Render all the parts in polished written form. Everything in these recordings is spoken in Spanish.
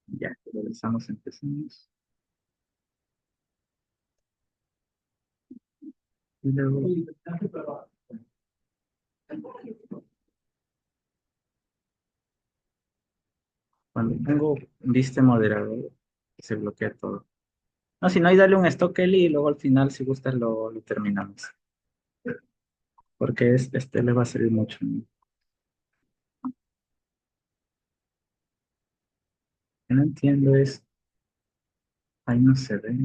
Ya, regresamos, empezamos. Y luego, cuando pongo viste moderador, se bloquea todo. No, si no, hay dale un stop Kelly y luego al final, si gustas, lo terminamos. Porque este le va a servir mucho. ¿No? Lo que no entiendo es, ahí no se ve.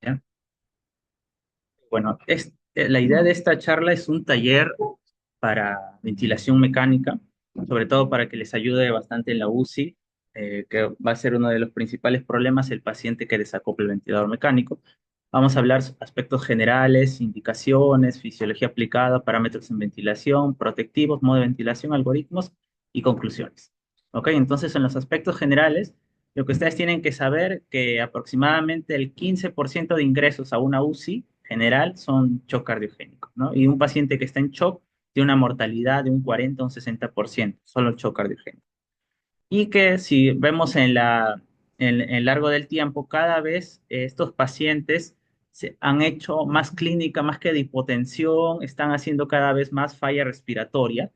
¿Ya? Bueno, la idea de esta charla es un taller para ventilación mecánica, sobre todo para que les ayude bastante en la UCI, que va a ser uno de los principales problemas, el paciente que desacople el ventilador mecánico. Vamos a hablar aspectos generales, indicaciones, fisiología aplicada, parámetros en ventilación, protectivos, modo de ventilación, algoritmos y conclusiones. ¿Ok? Entonces, en los aspectos generales, lo que ustedes tienen que saber que aproximadamente el 15% de ingresos a una UCI general son shock cardiogénicos, ¿no? Y un paciente que está en shock tiene una mortalidad de un 40 o un 60%, solo el shock cardiogénico. Y que si vemos en largo del tiempo, cada vez estos pacientes se han hecho más clínica, más que de hipotensión, están haciendo cada vez más falla respiratoria.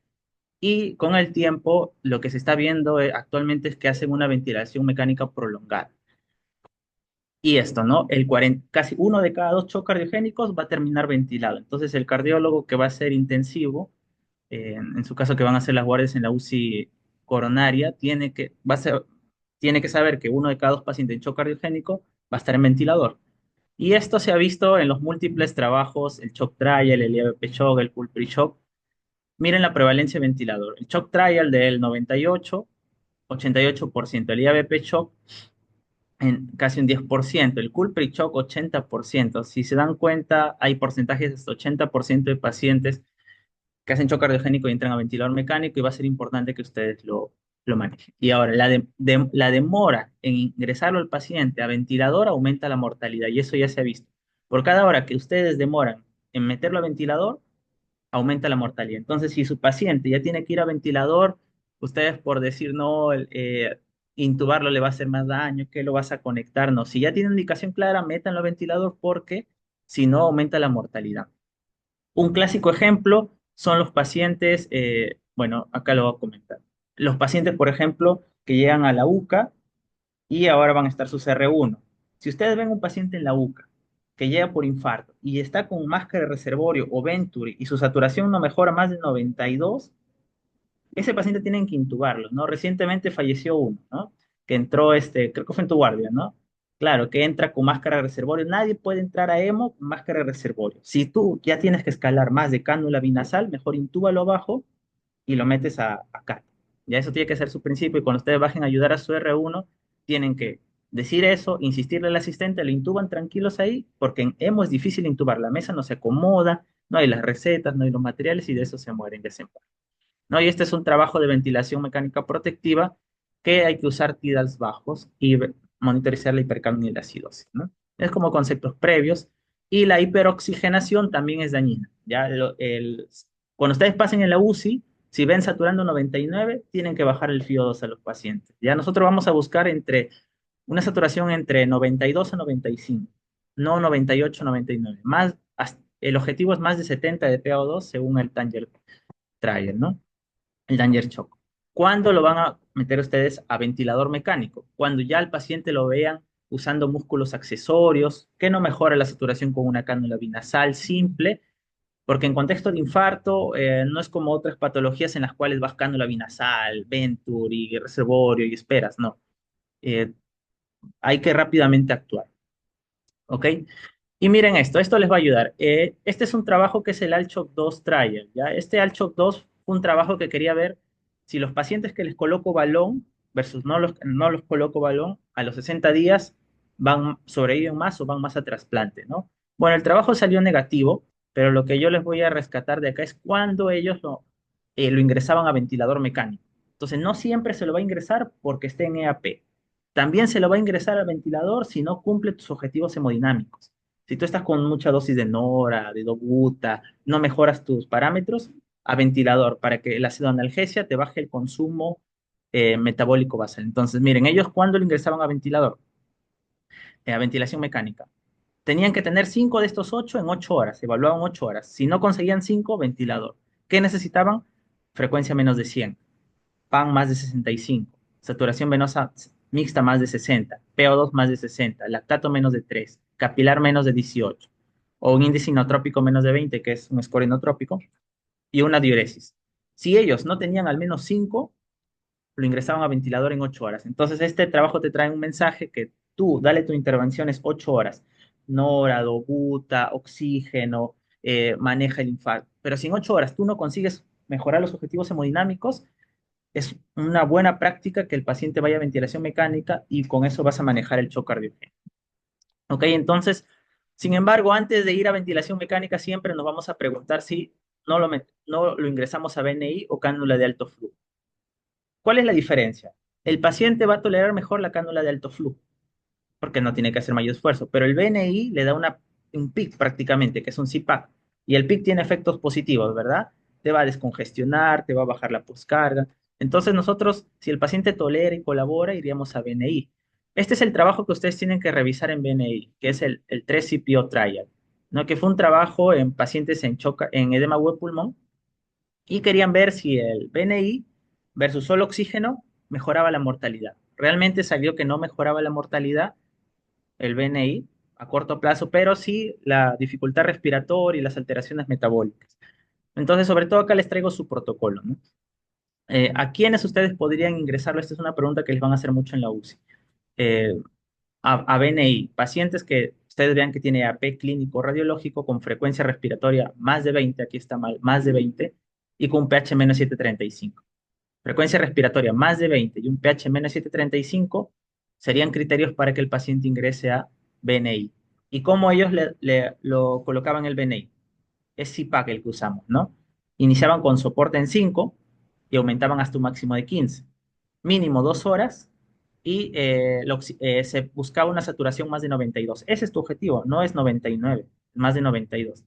Y con el tiempo, lo que se está viendo actualmente es que hacen una ventilación mecánica prolongada. Y esto, ¿no? Casi uno de cada dos shock cardiogénicos va a terminar ventilado. Entonces, el cardiólogo que va a ser intensivo, en su caso que van a hacer las guardias en la UCI coronaria, tiene que saber que uno de cada dos pacientes en shock cardiogénico va a estar en ventilador. Y esto se ha visto en los múltiples trabajos, el shock trial, el IABP shock, el pulpri shock. Miren la prevalencia de ventilador. El shock trial del 98, 88%. El IABP shock en casi un 10%, el culprit shock 80%. Si se dan cuenta, hay porcentajes de hasta 80% de pacientes que hacen shock cardiogénico y entran a ventilador mecánico y va a ser importante que ustedes lo manejen. Y ahora, la demora en ingresarlo al paciente a ventilador aumenta la mortalidad y eso ya se ha visto. Por cada hora que ustedes demoran en meterlo a ventilador, aumenta la mortalidad. Entonces, si su paciente ya tiene que ir a ventilador, ustedes por decir no, intubarlo le va a hacer más daño, que lo vas a conectar, no. Si ya tiene indicación clara, métanlo a ventilador porque si no, aumenta la mortalidad. Un clásico ejemplo son los pacientes, bueno, acá lo voy a comentar. Los pacientes, por ejemplo, que llegan a la UCA y ahora van a estar sus R1. Si ustedes ven un paciente en la UCA que llega por infarto y está con máscara de reservorio o Venturi y su saturación no mejora más de 92, ese paciente tienen que intubarlo, ¿no? Recientemente falleció uno, ¿no? Que entró, creo que fue en tu guardia, ¿no? Claro, que entra con máscara de reservorio. Nadie puede entrar a EMO con máscara de reservorio. Si tú ya tienes que escalar más de cánula binasal, mejor intúbalo abajo y lo metes acá. Ya eso tiene que ser su principio y cuando ustedes bajen a ayudar a su R1, tienen que decir eso, insistirle al asistente, lo intuban tranquilos ahí, porque en EMO es difícil intubar, la mesa no se acomoda, no hay las recetas, no hay los materiales y de eso se mueren, ya se mueren. ¿No? Y este es un trabajo de ventilación mecánica protectiva que hay que usar TIDALs bajos y monitorizar la hipercapnia y la acidosis, ¿no? Es como conceptos previos. Y la hiperoxigenación también es dañina. Cuando ustedes pasen en la UCI, si ven saturando 99, tienen que bajar el FiO2 a los pacientes. Ya nosotros vamos a buscar una saturación entre 92 a 95, no 98 a 99. El objetivo es más de 70 de PO2 según el Tanger Trial, ¿no? El Danger Shock. ¿Cuándo lo van a meter ustedes a ventilador mecánico? Cuando ya al paciente lo vean usando músculos accesorios, que no mejora la saturación con una cánula binasal simple, porque en contexto de infarto no es como otras patologías en las cuales vas cánula binasal, Venturi, reservorio y esperas, no. Eh, Hay que rápidamente actuar, ¿ok? Y miren esto les va a ayudar. Este es un trabajo que es el ALCHOC 2 Trial, ¿ya? Este ALCHOC 2 fue un trabajo que quería ver si los pacientes que les coloco balón versus no los coloco balón, a los 60 días sobreviven más o van más a trasplante, ¿no? Bueno, el trabajo salió negativo, pero lo que yo les voy a rescatar de acá es cuando ellos lo ingresaban a ventilador mecánico. Entonces, no siempre se lo va a ingresar porque esté en EAP. También se lo va a ingresar al ventilador si no cumple tus objetivos hemodinámicos. Si tú estás con mucha dosis de nora, de dobuta, no mejoras tus parámetros, a ventilador para que la analgesia te baje el consumo metabólico basal. Entonces, miren, ellos cuando lo ingresaban a ventilador, a ventilación mecánica, tenían que tener 5 de estos 8 en 8 horas, evaluaban 8 horas. Si no conseguían 5, ventilador. ¿Qué necesitaban? Frecuencia menos de 100, PAN más de 65, saturación venosa mixta más de 60, PO2 más de 60, lactato menos de 3, capilar menos de 18, o un índice inotrópico menos de 20, que es un score inotrópico, y una diuresis. Si ellos no tenían al menos 5, lo ingresaban a ventilador en 8 horas. Entonces, este trabajo te trae un mensaje que tú, dale tu intervención es 8 horas. Nora, dobuta, oxígeno, maneja el infarto. Pero si en 8 horas tú no consigues mejorar los objetivos hemodinámicos, es una buena práctica que el paciente vaya a ventilación mecánica y con eso vas a manejar el shock cardiogénico. ¿Ok? Entonces, sin embargo, antes de ir a ventilación mecánica, siempre nos vamos a preguntar si no lo ingresamos a BNI o cánula de alto flujo. ¿Cuál es la diferencia? El paciente va a tolerar mejor la cánula de alto flujo porque no tiene que hacer mayor esfuerzo, pero el BNI le da un PIC prácticamente, que es un CPAP, y el PIC tiene efectos positivos, ¿verdad? Te va a descongestionar, te va a bajar la poscarga. Entonces nosotros, si el paciente tolera y colabora, iríamos a BNI. Este es el trabajo que ustedes tienen que revisar en BNI, que es el 3CPO Trial, ¿no? Que fue un trabajo en pacientes en edema web pulmón, y querían ver si el BNI versus solo oxígeno mejoraba la mortalidad. Realmente salió que no mejoraba la mortalidad el BNI a corto plazo, pero sí la dificultad respiratoria y las alteraciones metabólicas. Entonces, sobre todo acá les traigo su protocolo, ¿no? ¿A quiénes ustedes podrían ingresarlo? Esta es una pregunta que les van a hacer mucho en la UCI. Eh, a BNI, pacientes que ustedes vean que tiene AP clínico radiológico con frecuencia respiratoria más de 20, aquí está mal, más de 20, y con un pH menos 735. Frecuencia respiratoria más de 20 y un pH menos 735 serían criterios para que el paciente ingrese a BNI. ¿Y cómo ellos lo colocaban el BNI? Es CPAC el que usamos, ¿no? Iniciaban con soporte en 5 y aumentaban hasta un máximo de 15. Mínimo 2 horas y se buscaba una saturación más de 92. Ese es tu objetivo, no es 99, más de 92.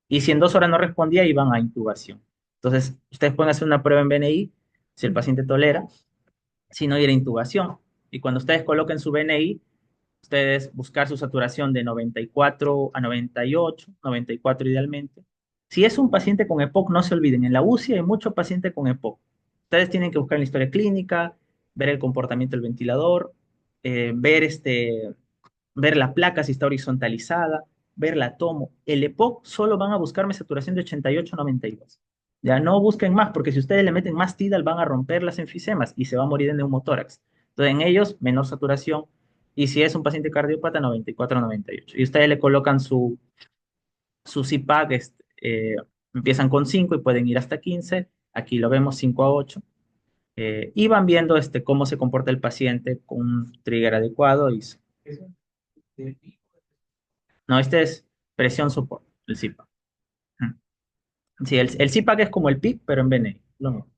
Y si en 2 horas no respondía, iban a intubación. Entonces, ustedes pueden hacer una prueba en BNI, si el paciente tolera, si no ir a intubación. Y cuando ustedes coloquen su BNI, ustedes buscar su saturación de 94 a 98, 94 idealmente. Si es un paciente con EPOC, no se olviden, en la UCI hay muchos pacientes con EPOC. Ustedes tienen que buscar en la historia clínica, ver el comportamiento del ventilador, ver la placa si está horizontalizada, ver la tomo. El EPOC solo van a buscarme saturación de 88-92. Ya no busquen más, porque si ustedes le meten más TIDAL van a romper las enfisemas y se va a morir de neumotórax. Entonces, en ellos, menor saturación. Y si es un paciente cardiópata, 94-98. Y ustedes le colocan su CPAC, empiezan con 5 y pueden ir hasta 15. Aquí lo vemos 5 a 8. Y van viendo cómo se comporta el paciente con un trigger adecuado. No, este es presión soporte, el CPAP. Sí, el CPAP es como el PIC, pero en BNI. Lo mismo.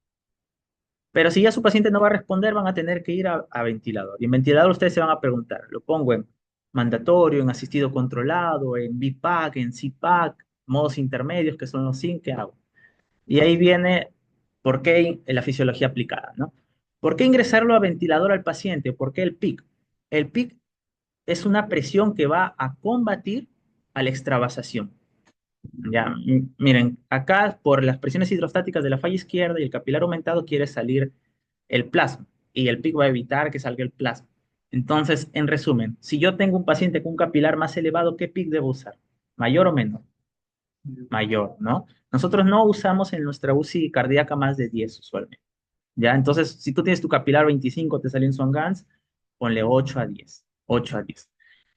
Pero si ya su paciente no va a responder, van a tener que ir a ventilador. Y en ventilador ustedes se van a preguntar, ¿lo pongo en mandatorio, en asistido controlado, en BPAC, en CPAC, modos intermedios que son los SIN, ¿qué hago? Y ahí viene por qué la fisiología aplicada, ¿no? ¿Por qué ingresarlo a ventilador al paciente? ¿Por qué el PIC? El PIC es una presión que va a combatir a la extravasación. Ya, miren, acá por las presiones hidrostáticas de la falla izquierda y el capilar aumentado quiere salir el plasma y el PIC va a evitar que salga el plasma. Entonces, en resumen, si yo tengo un paciente con un capilar más elevado, ¿qué PIC debo usar? ¿Mayor o menor? Mayor, ¿no? Nosotros no usamos en nuestra UCI cardíaca más de 10 usualmente. ¿Ya? Entonces, si tú tienes tu capilar 25, te salió en Swan-Ganz, ponle 8 a 10, 8 a 10,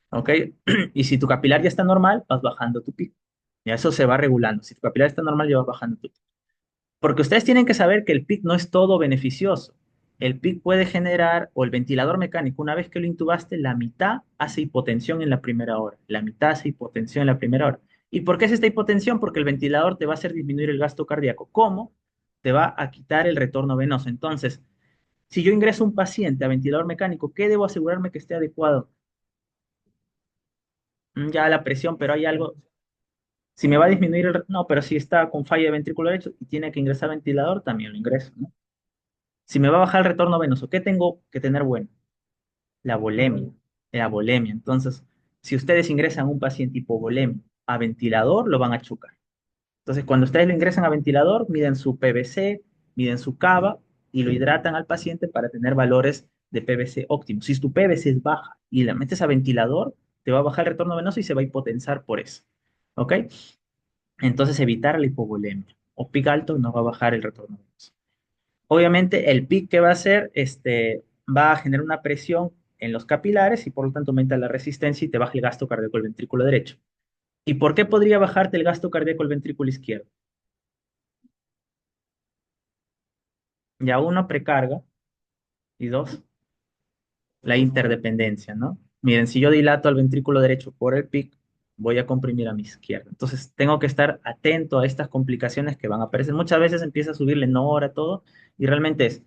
¿ok? Y si tu capilar ya está normal, vas bajando tu PIC. Ya eso se va regulando. Si tu capilar está normal, ya vas bajando tu PIC. Porque ustedes tienen que saber que el PIC no es todo beneficioso. El PIC puede generar, o el ventilador mecánico, una vez que lo intubaste, la mitad hace hipotensión en la primera hora. La mitad hace hipotensión en la primera hora. ¿Y por qué es esta hipotensión? Porque el ventilador te va a hacer disminuir el gasto cardíaco. ¿Cómo? Te va a quitar el retorno venoso. Entonces, si yo ingreso un paciente a ventilador mecánico, ¿qué debo asegurarme que esté adecuado? Ya la presión, pero hay algo. Si me va a disminuir el. No, pero si está con falla de ventrículo derecho y tiene que ingresar a ventilador, también lo ingreso, ¿no? Si me va a bajar el retorno venoso, ¿qué tengo que tener bueno? La volemia. La volemia. Entonces, si ustedes ingresan un paciente hipovolemia a ventilador, lo van a chocar. Entonces, cuando ustedes lo ingresan a ventilador, miden su PVC, miden su cava y lo hidratan al paciente para tener valores de PVC óptimos. Si tu PVC es baja y la metes a ventilador, te va a bajar el retorno venoso y se va a hipotensar por eso. ¿Ok? Entonces, evitar la hipovolemia. O pic alto no va a bajar el retorno venoso. Obviamente, el PIC que va a hacer, va a generar una presión en los capilares y por lo tanto aumenta la resistencia y te baja el gasto cardíaco del ventrículo derecho. ¿Y por qué podría bajarte el gasto cardíaco del ventrículo izquierdo? Ya uno, precarga y dos, la interdependencia, ¿no? Miren, si yo dilato al ventrículo derecho por el PIC, voy a comprimir a mi izquierda. Entonces, tengo que estar atento a estas complicaciones que van a aparecer. Muchas veces empieza a subirle NOR a todo y realmente es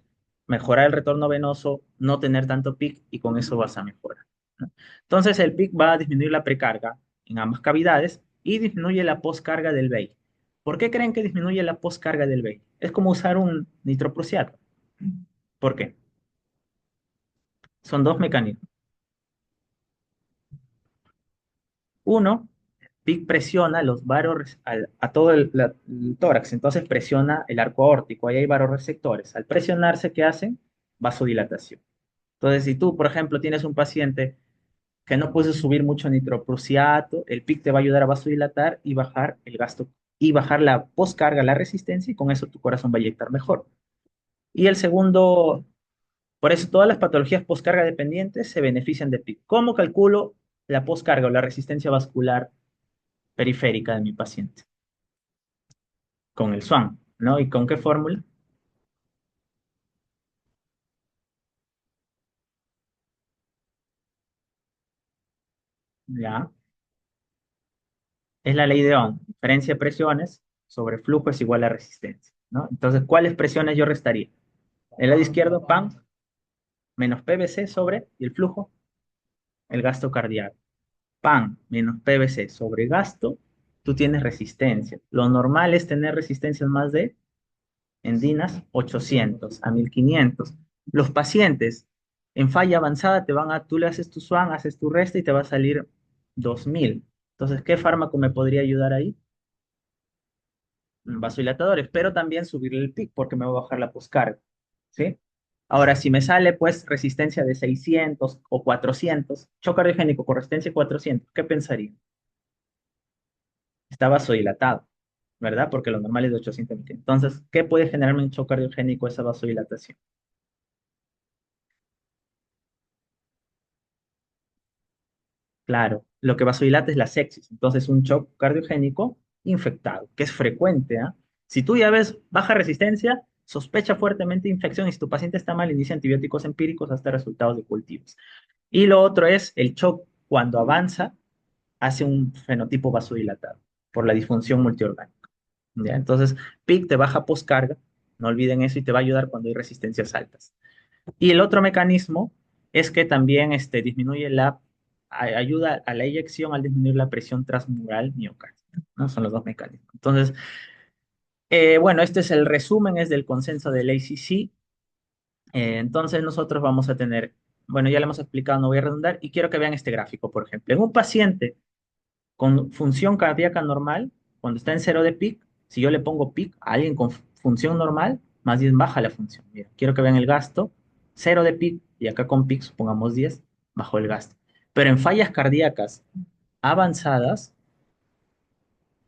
mejorar el retorno venoso, no tener tanto PIC y con eso vas a mejorar, ¿no? Entonces, el PIC va a disminuir la precarga en ambas cavidades y disminuye la poscarga del VEI. ¿Por qué creen que disminuye la poscarga del VEI? Es como usar un nitroprusiato. ¿Por qué? Son dos mecanismos. Uno, PIC presiona los a todo el tórax, entonces presiona el arco aórtico, ahí hay varoreceptores. Al presionarse, ¿qué hacen? Vasodilatación. Entonces, si tú, por ejemplo, tienes un paciente que no puede subir mucho nitroprusiato, el PIC te va a ayudar a vasodilatar y bajar el gasto y bajar la poscarga, la resistencia, y con eso tu corazón va a inyectar mejor. Y el segundo, por eso todas las patologías poscarga dependientes se benefician de PIC. ¿Cómo calculo la poscarga o la resistencia vascular periférica de mi paciente? Con el SWAN, ¿no? ¿Y con qué fórmula? Ya, es la ley de Ohm. Diferencia de presiones sobre flujo es igual a resistencia, ¿no? Entonces, ¿cuáles presiones yo restaría? El lado izquierdo, PAM, menos PVC sobre, y el flujo, el gasto cardíaco. PAM menos PVC sobre gasto, tú tienes resistencia. Lo normal es tener resistencias más de en DINAS 800 a 1500. Los pacientes en falla avanzada tú le haces tu SWAN, haces tu resta y te va a salir 2000. Entonces, ¿qué fármaco me podría ayudar ahí? Vasodilatadores, pero también subirle el PIC porque me va a bajar la poscarga, ¿sí? Ahora, si me sale pues resistencia de 600 o 400, shock cardiogénico con resistencia de 400, ¿qué pensaría? Está vasodilatado, ¿verdad? Porque lo normal es de 800 mil. Entonces, ¿qué puede generarme un shock cardiogénico esa vasodilatación? Claro, lo que vasodilata es la sepsis, entonces un shock cardiogénico infectado, que es frecuente, ¿ah? Si tú ya ves baja resistencia, sospecha fuertemente de infección y si tu paciente está mal, inicia antibióticos empíricos hasta resultados de cultivos. Y lo otro es el shock cuando avanza, hace un fenotipo vasodilatado por la disfunción multiorgánica, ¿ya? Entonces, PIC te baja poscarga, no olviden eso y te va a ayudar cuando hay resistencias altas. Y el otro mecanismo es que también disminuye la ayuda a la eyección al disminuir la presión transmural miocárdica, ¿no? Son los dos mecanismos. Entonces, bueno, este es el resumen, es del consenso del ACC. Entonces, nosotros vamos a tener, bueno, ya lo hemos explicado, no voy a redundar, y quiero que vean este gráfico, por ejemplo. En un paciente con función cardíaca normal, cuando está en cero de peak, si yo le pongo peak a alguien con función normal, más bien baja la función. Mira, quiero que vean el gasto, cero de peak, y acá con peak, supongamos 10, bajó el gasto. Pero en fallas cardíacas avanzadas,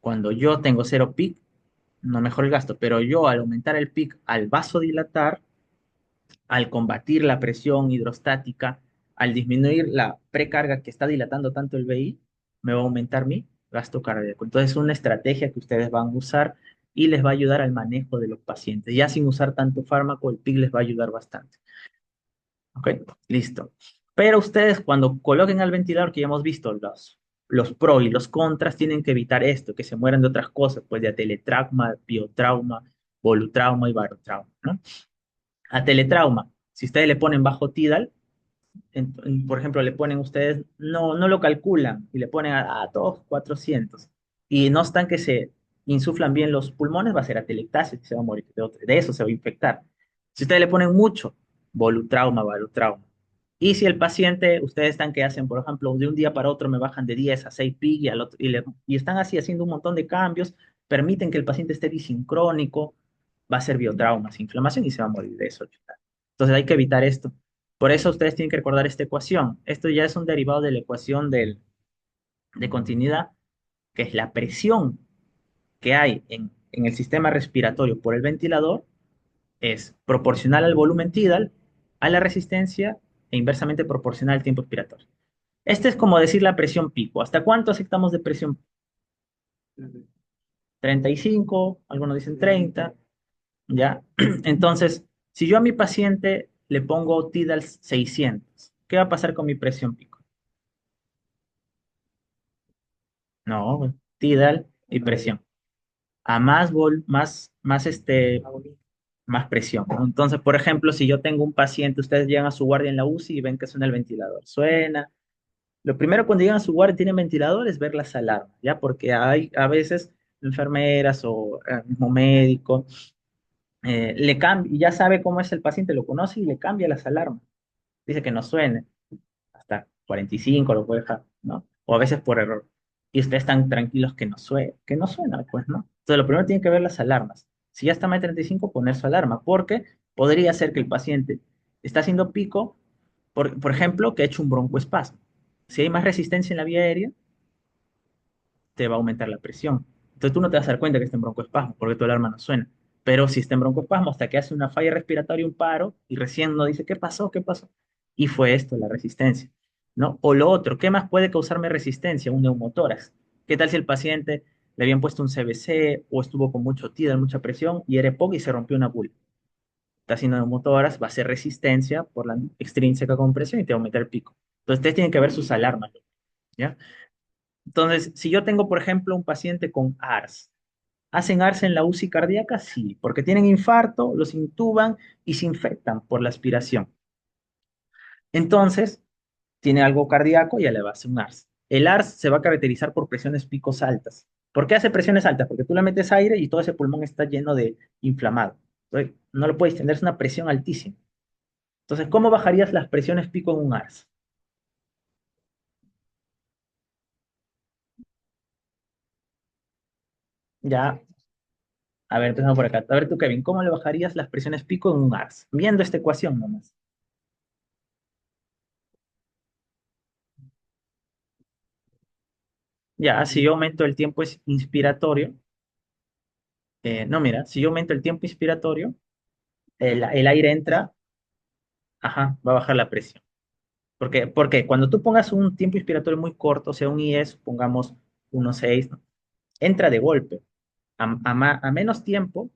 cuando yo tengo cero peak, no mejora el gasto, pero yo al aumentar el peak, al vasodilatar, al combatir la presión hidrostática, al disminuir la precarga que está dilatando tanto el VI, me va a aumentar mi gasto cardíaco. Entonces es una estrategia que ustedes van a usar y les va a ayudar al manejo de los pacientes. Ya sin usar tanto fármaco, el PIC les va a ayudar bastante. ¿Ok? Listo. Pero ustedes cuando coloquen al ventilador, que ya hemos visto los pros y los contras, tienen que evitar esto, que se mueran de otras cosas, pues de ateletrauma, biotrauma, volutrauma y barotrauma, ¿no? A teletrauma, si ustedes le ponen bajo TIDAL, por ejemplo, le ponen ustedes, no lo calculan y le ponen a todos 400 y no están que se insuflan bien los pulmones, va a ser atelectasia y se va a morir de eso, se va a infectar. Si ustedes le ponen mucho, volutrauma, barotrauma. Y si el paciente, ustedes están que hacen, por ejemplo, de un día para otro me bajan de 10 a 6 PIC y, al otro, y están así haciendo un montón de cambios, permiten que el paciente esté disincrónico, va a ser biotraumas, inflamación y se va a morir de eso. Entonces hay que evitar esto. Por eso ustedes tienen que recordar esta ecuación. Esto ya es un derivado de la ecuación de continuidad, que es la presión que hay en el sistema respiratorio por el ventilador es proporcional al volumen tidal, a la resistencia e inversamente proporcional al tiempo expiratorio. Este es como decir la presión pico. ¿Hasta cuánto aceptamos de presión? 35, algunos dicen 30, ¿ya? Entonces, si yo a mi paciente le pongo tidal 600, ¿qué va a pasar con mi presión pico? No, tidal y presión. A más presión, ¿no? Entonces, por ejemplo, si yo tengo un paciente, ustedes llegan a su guardia en la UCI y ven que suena el ventilador. Suena. Lo primero cuando llegan a su guardia y tienen ventilador es ver las alarmas, ¿ya? Porque hay a veces enfermeras o el mismo médico le cambia, y ya sabe cómo es el paciente, lo conoce y le cambia las alarmas. Dice que no suene, hasta 45 lo puede dejar, ¿no? O a veces por error. Y ustedes están tranquilos que no suena, pues, ¿no? Entonces, lo primero tienen que ver las alarmas. Si ya está más de 35, poner su alarma, porque podría ser que el paciente está haciendo pico, por ejemplo, que ha hecho un broncoespasmo. Si hay más resistencia en la vía aérea, te va a aumentar la presión. Entonces, tú no te vas a dar cuenta que está en broncoespasmo, porque tu alarma no suena. Pero si está en broncoespasmo, hasta que hace una falla respiratoria, un paro, y recién uno dice, ¿qué pasó? ¿Qué pasó? Y fue esto, la resistencia, ¿no? O lo otro, ¿qué más puede causarme resistencia? Un neumotórax. ¿Qué tal si el paciente le habían puesto un CBC o estuvo con mucho TIDA, mucha presión, y era EPOC y se rompió una bula? Está haciendo neumotórax, va a ser resistencia por la extrínseca compresión y te va a aumentar el pico. Entonces, ustedes tienen que ver sus alarmas, ¿ya? Entonces, si yo tengo, por ejemplo, un paciente con ARS, ¿hacen ARS en la UCI cardíaca? Sí, porque tienen infarto, los intuban y se infectan por la aspiración. Entonces, tiene algo cardíaco y ya le va a hacer un ARS. El ARS se va a caracterizar por presiones picos altas. ¿Por qué hace presiones altas? Porque tú le metes aire y todo ese pulmón está lleno de inflamado. Entonces, no lo puedes tener, es una presión altísima. Entonces, ¿cómo bajarías las presiones pico en un ARS? Ya, a ver, empezamos por acá. A ver tú, Kevin, ¿cómo le bajarías las presiones pico en un ARS? Viendo esta ecuación nomás. Ya, si yo aumento el tiempo inspiratorio, no, mira, si yo aumento el tiempo inspiratorio, el aire entra, ajá, va a bajar la presión. Porque cuando tú pongas un tiempo inspiratorio muy corto, o sea, un IS, pongamos 1.6, ¿no? Entra de golpe. A menos tiempo,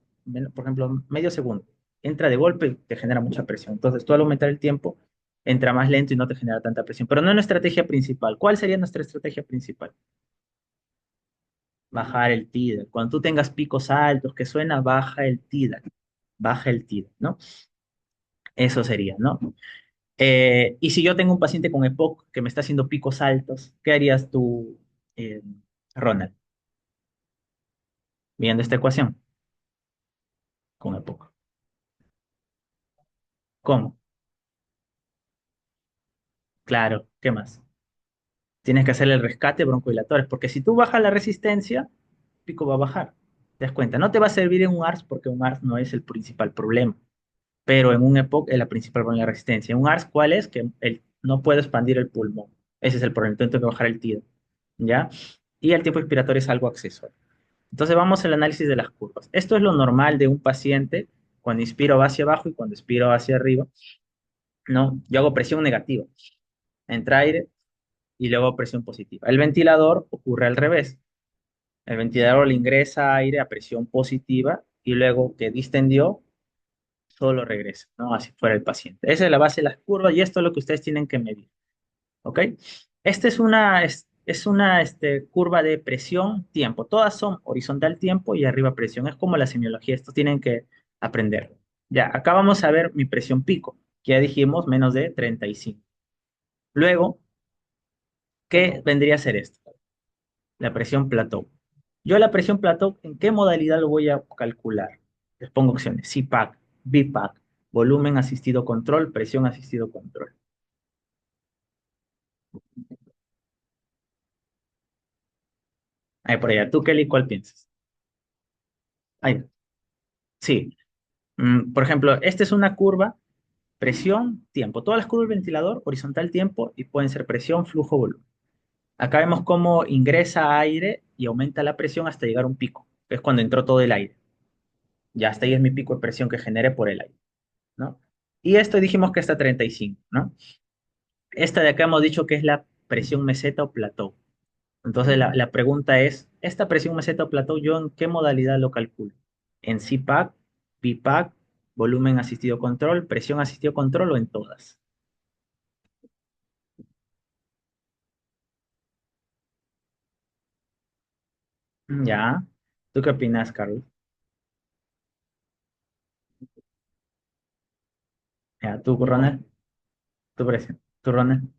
por ejemplo, medio segundo, entra de golpe y te genera mucha presión. Entonces, tú al aumentar el tiempo, entra más lento y no te genera tanta presión. Pero no es nuestra estrategia principal. ¿Cuál sería nuestra estrategia principal? Bajar el TIDA. Cuando tú tengas picos altos que suena, baja el TIDA, ¿no? Eso sería, ¿no? Y si yo tengo un paciente con EPOC que me está haciendo picos altos, ¿qué harías tú, eh, Ronald, viendo esta ecuación con EPOC? ¿Cómo? Claro, ¿qué más? Tienes que hacer el rescate broncodilatores, porque si tú bajas la resistencia, el pico va a bajar. ¿Te das cuenta? No te va a servir en un ARS porque un ARS no es el principal problema, pero en un EPOC es la principal problema de la resistencia. En un ARS, ¿cuál es? Que no puede expandir el pulmón. Ese es el problema. Entonces tengo que bajar el TIDO, ¿ya? Y el tiempo expiratorio es algo accesorio. Entonces vamos al análisis de las curvas. Esto es lo normal de un paciente cuando inspiro va hacia abajo y cuando expiro va hacia arriba, ¿no? Yo hago presión negativa. Entra aire y luego presión positiva. El ventilador ocurre al revés. El ventilador le ingresa aire a presión positiva y luego que distendió, solo regresa, ¿no? Así fuera el paciente. Esa es la base de las curvas y esto es lo que ustedes tienen que medir, ¿ok? Esta es una curva de presión, tiempo. Todas son horizontal tiempo y arriba presión. Es como la semiología. Esto tienen que aprender. Ya, acá vamos a ver mi presión pico, que ya dijimos menos de 35. Luego, ¿qué vendría a ser esto? La presión plató. Yo la presión plató, ¿en qué modalidad lo voy a calcular? Les pongo opciones. CPAC, BPAC, volumen asistido control, presión asistido control. Ahí por allá. ¿Tú, Kelly, cuál piensas? Ahí, sí. Por ejemplo, esta es una curva, presión, tiempo. Todas las curvas del ventilador, horizontal, tiempo, y pueden ser presión, flujo, volumen. Acá vemos cómo ingresa aire y aumenta la presión hasta llegar a un pico, que es cuando entró todo el aire. Ya hasta ahí es mi pico de presión que genere por el aire, ¿no? Y esto dijimos que está a 35, ¿no? Esta de acá hemos dicho que es la presión meseta o plató. Entonces la pregunta es, ¿esta presión meseta o plató yo en qué modalidad lo calculo? ¿En CPAC, BPAC, volumen asistido control, presión asistido control o en todas? Ya. ¿Tú qué opinas, Carlos? Ya, ¿tú, Ronald? ¿Tú, presión? ¿Tú, Ronald?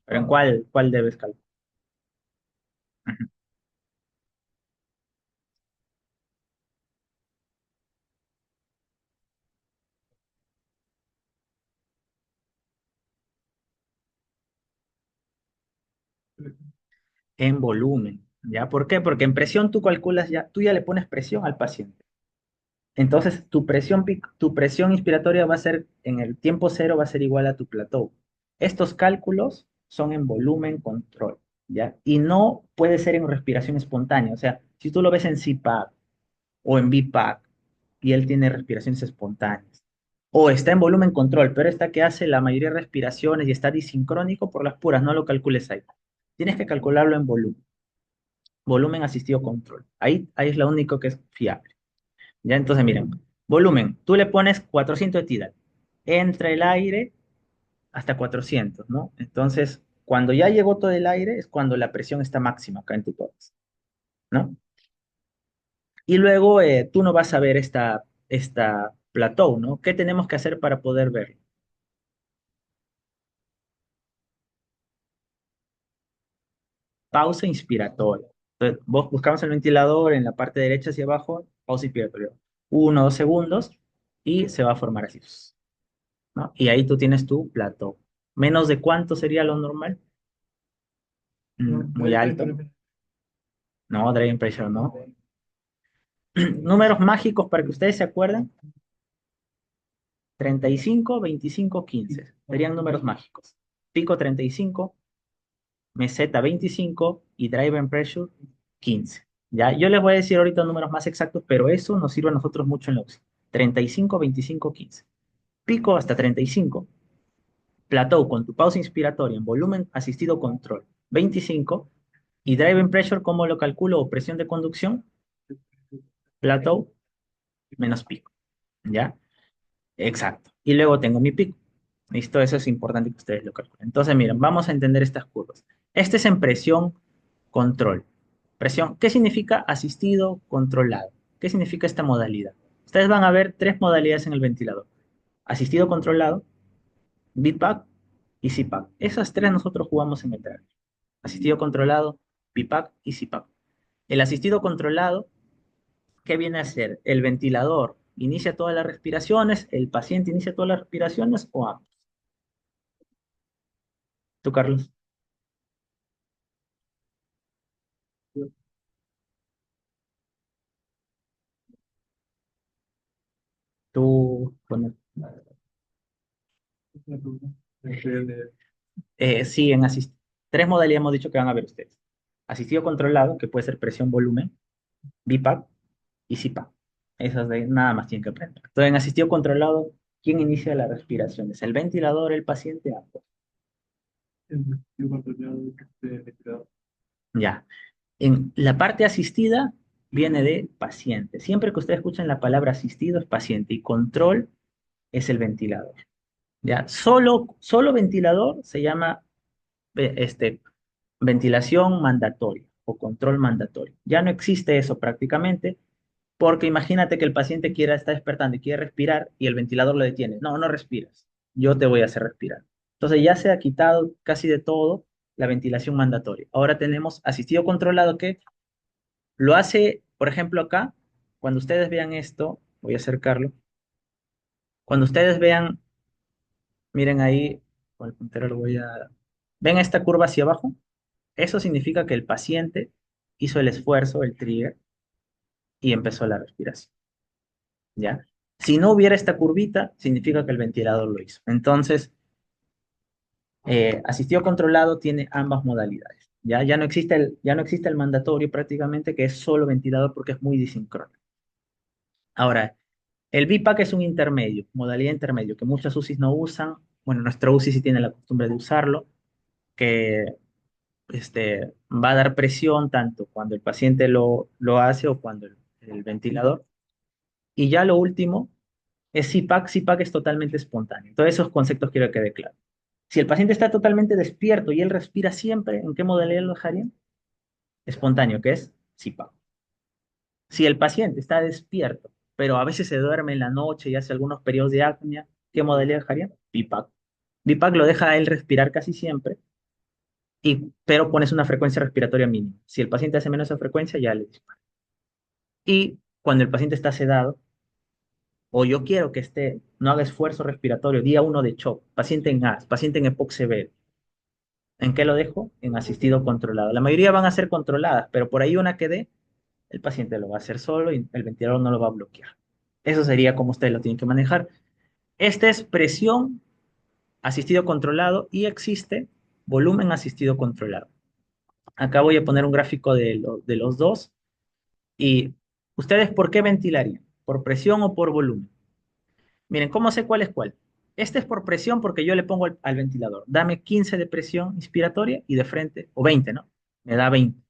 ¿Pero en cuál debes calcular? Ujú. En volumen. ¿Ya? ¿Por qué? Porque en presión tú calculas ya, tú ya le pones presión al paciente. Entonces, tu presión inspiratoria va a ser, en el tiempo cero, va a ser igual a tu plató. Estos cálculos son en volumen control, ¿ya? Y no puede ser en respiración espontánea. O sea, si tú lo ves en CPAP o en BPAP y él tiene respiraciones espontáneas, o está en volumen control, pero esta que hace la mayoría de respiraciones y está disincrónico por las puras, no lo calcules ahí. Tienes que calcularlo en volumen asistido control. Ahí es lo único que es fiable. Ya, entonces miren, volumen, tú le pones 400 de Tidal, entra el aire hasta 400, ¿no? Entonces, cuando ya llegó todo el aire es cuando la presión está máxima acá en tu tórax, ¿no? Y luego tú no vas a ver esta plateau, ¿no? ¿Qué tenemos que hacer para poder verlo? Pausa inspiratoria. Entonces, vos buscamos el ventilador en la parte derecha hacia abajo, pausa inspiratoria. 1 o 2 segundos y se va a formar así, ¿no? Y ahí tú tienes tu plateau. ¿Menos de cuánto sería lo normal? Muy alto. No, Dragon Pressure no. Números mágicos para que ustedes se acuerden. 35, 25, 15. Serían números mágicos. Pico 35, meseta 25 y Driven Pressure 15. ¿Ya? Yo les voy a decir ahorita números más exactos, pero eso nos sirve a nosotros mucho en la UCI. 35, 25, 15. Pico hasta 35. Plateau con tu pausa inspiratoria en volumen asistido control 25. Y Driven Pressure, ¿cómo lo calculo? O presión de conducción, plateau menos pico. ¿Ya? Exacto. Y luego tengo mi pico. ¿Listo? Eso es importante que ustedes lo calculen. Entonces, miren, vamos a entender estas curvas. Este es en presión control. Presión, ¿qué significa asistido controlado? ¿Qué significa esta modalidad? Ustedes van a ver tres modalidades en el ventilador. Asistido controlado, BIPAC y CPAC. Esas tres nosotros jugamos en el track. Asistido controlado, BIPAC y CPAC. El asistido controlado, ¿qué viene a hacer? El ventilador inicia todas las respiraciones, el paciente inicia todas las respiraciones o ambos. ¿Tú, Carlos? Tú, bueno, sí, tres modalidades hemos dicho que van a ver ustedes. Asistido controlado, que puede ser presión, volumen, BIPAP y CPAP. Esas de nada más tienen que aprender. Entonces, en asistido controlado, ¿quién inicia las respiraciones? ¿El ventilador, el paciente? Ambos. Ya. En la parte asistida viene de paciente. Siempre que ustedes escuchen la palabra asistido es paciente y control es el ventilador. ¿Ya? Solo ventilador se llama ventilación mandatoria o control mandatorio. Ya no existe eso prácticamente, porque imagínate que el paciente está despertando y quiere respirar y el ventilador lo detiene. No, no respiras. Yo te voy a hacer respirar. Entonces ya se ha quitado casi de todo la ventilación mandatoria. Ahora tenemos asistido controlado que lo hace, por ejemplo, acá, cuando ustedes vean esto, voy a acercarlo. Cuando ustedes vean, miren ahí, con el puntero lo voy a... ¿Ven esta curva hacia abajo? Eso significa que el paciente hizo el esfuerzo, el trigger, y empezó la respiración, ¿ya? Si no hubiera esta curvita, significa que el ventilador lo hizo. Entonces, asistido controlado tiene ambas modalidades, ¿ya? Ya no existe el mandatorio prácticamente, que es solo ventilador porque es muy disincrónico. Ahora, el BIPAC es un intermedio, modalidad intermedio, que muchas UCIs no usan. Bueno, nuestra UCI sí tiene la costumbre de usarlo, que va a dar presión tanto cuando el paciente lo hace o cuando el ventilador. Y ya lo último es CPAC. CPAC es totalmente espontáneo. Todos esos conceptos quiero que quede claro. Si el paciente está totalmente despierto y él respira siempre, ¿en qué modalidad lo dejarían? Espontáneo, que es CPAC. Si el paciente está despierto, pero a veces se duerme en la noche y hace algunos periodos de apnea, ¿qué modalidad dejaría? BIPAC. BIPAC lo deja a él respirar casi siempre, pero pones una frecuencia respiratoria mínima. Si el paciente hace menos esa frecuencia, ya le dispara. Y cuando el paciente está sedado, o yo quiero que no haga esfuerzo respiratorio, día uno de shock, paciente en AS, paciente en EPOC severo, ¿en qué lo dejo? En asistido controlado. La mayoría van a ser controladas, pero por ahí una que dé, el paciente lo va a hacer solo y el ventilador no lo va a bloquear. Eso sería como ustedes lo tienen que manejar. Esta es presión asistido controlado y existe volumen asistido controlado. Acá voy a poner un gráfico de los dos y ustedes ¿por qué ventilarían? ¿Por presión o por volumen? Miren, ¿cómo sé cuál es cuál? Este es por presión porque yo le pongo al ventilador. Dame 15 de presión inspiratoria y de frente, o 20, ¿no? Me da 20.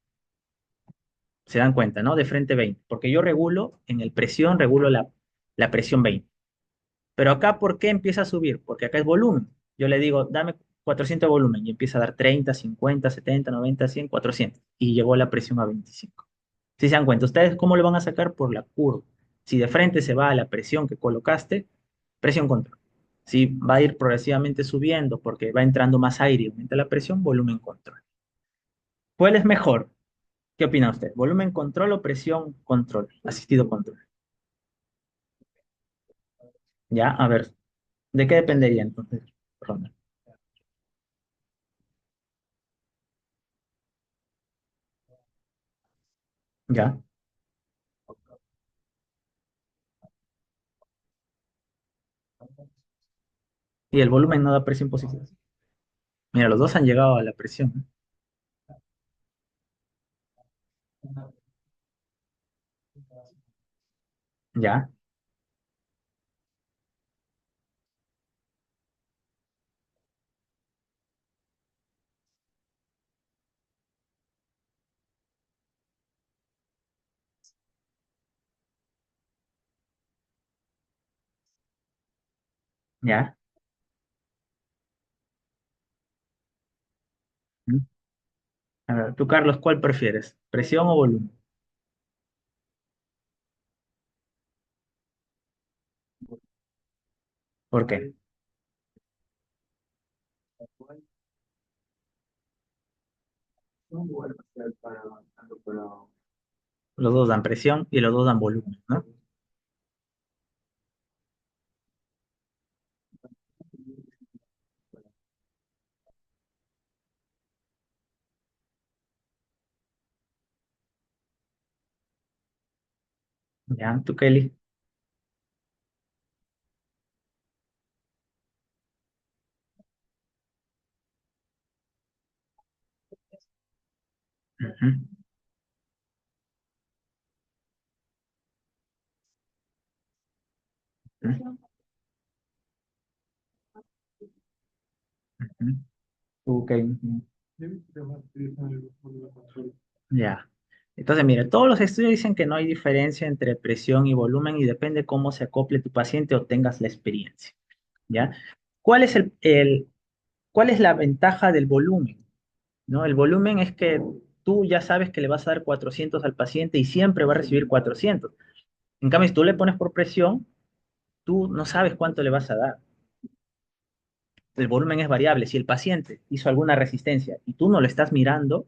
Se dan cuenta, ¿no? De frente 20. Porque yo regulo, en el presión, regulo la presión 20. Pero acá, ¿por qué empieza a subir? Porque acá es volumen. Yo le digo, dame 400 de volumen y empieza a dar 30, 50, 70, 90, 100, 400. Y llegó la presión a 25. Si se dan cuenta, ¿ustedes cómo lo van a sacar? Por la curva. Si de frente se va a la presión que colocaste, presión control. Si va a ir progresivamente subiendo porque va entrando más aire y aumenta la presión, volumen control. ¿Cuál es mejor? ¿Qué opina usted? ¿Volumen control o presión control? Asistido control. Ya, a ver, ¿de qué dependería entonces, Ronald? Ya. Y el volumen no da presión positiva. Mira, los dos han llegado a la presión. Ya, ya. ¿Mm? A ver, tú, Carlos, ¿cuál prefieres? ¿Presión o volumen? ¿Por qué? Los dos dan presión y los dos dan volumen, ¿no? Ya, tú, Kelly. Ujú, ujú, ujú. Tú, Kelly. Ya. Entonces, mire, todos los estudios dicen que no hay diferencia entre presión y volumen y depende cómo se acople tu paciente o tengas la experiencia. ¿Ya? ¿Cuál es cuál es la ventaja del volumen? ¿No? El volumen es que tú ya sabes que le vas a dar 400 al paciente y siempre va a recibir 400. En cambio, si tú le pones por presión, tú no sabes cuánto le vas a dar. El volumen es variable. Si el paciente hizo alguna resistencia y tú no lo estás mirando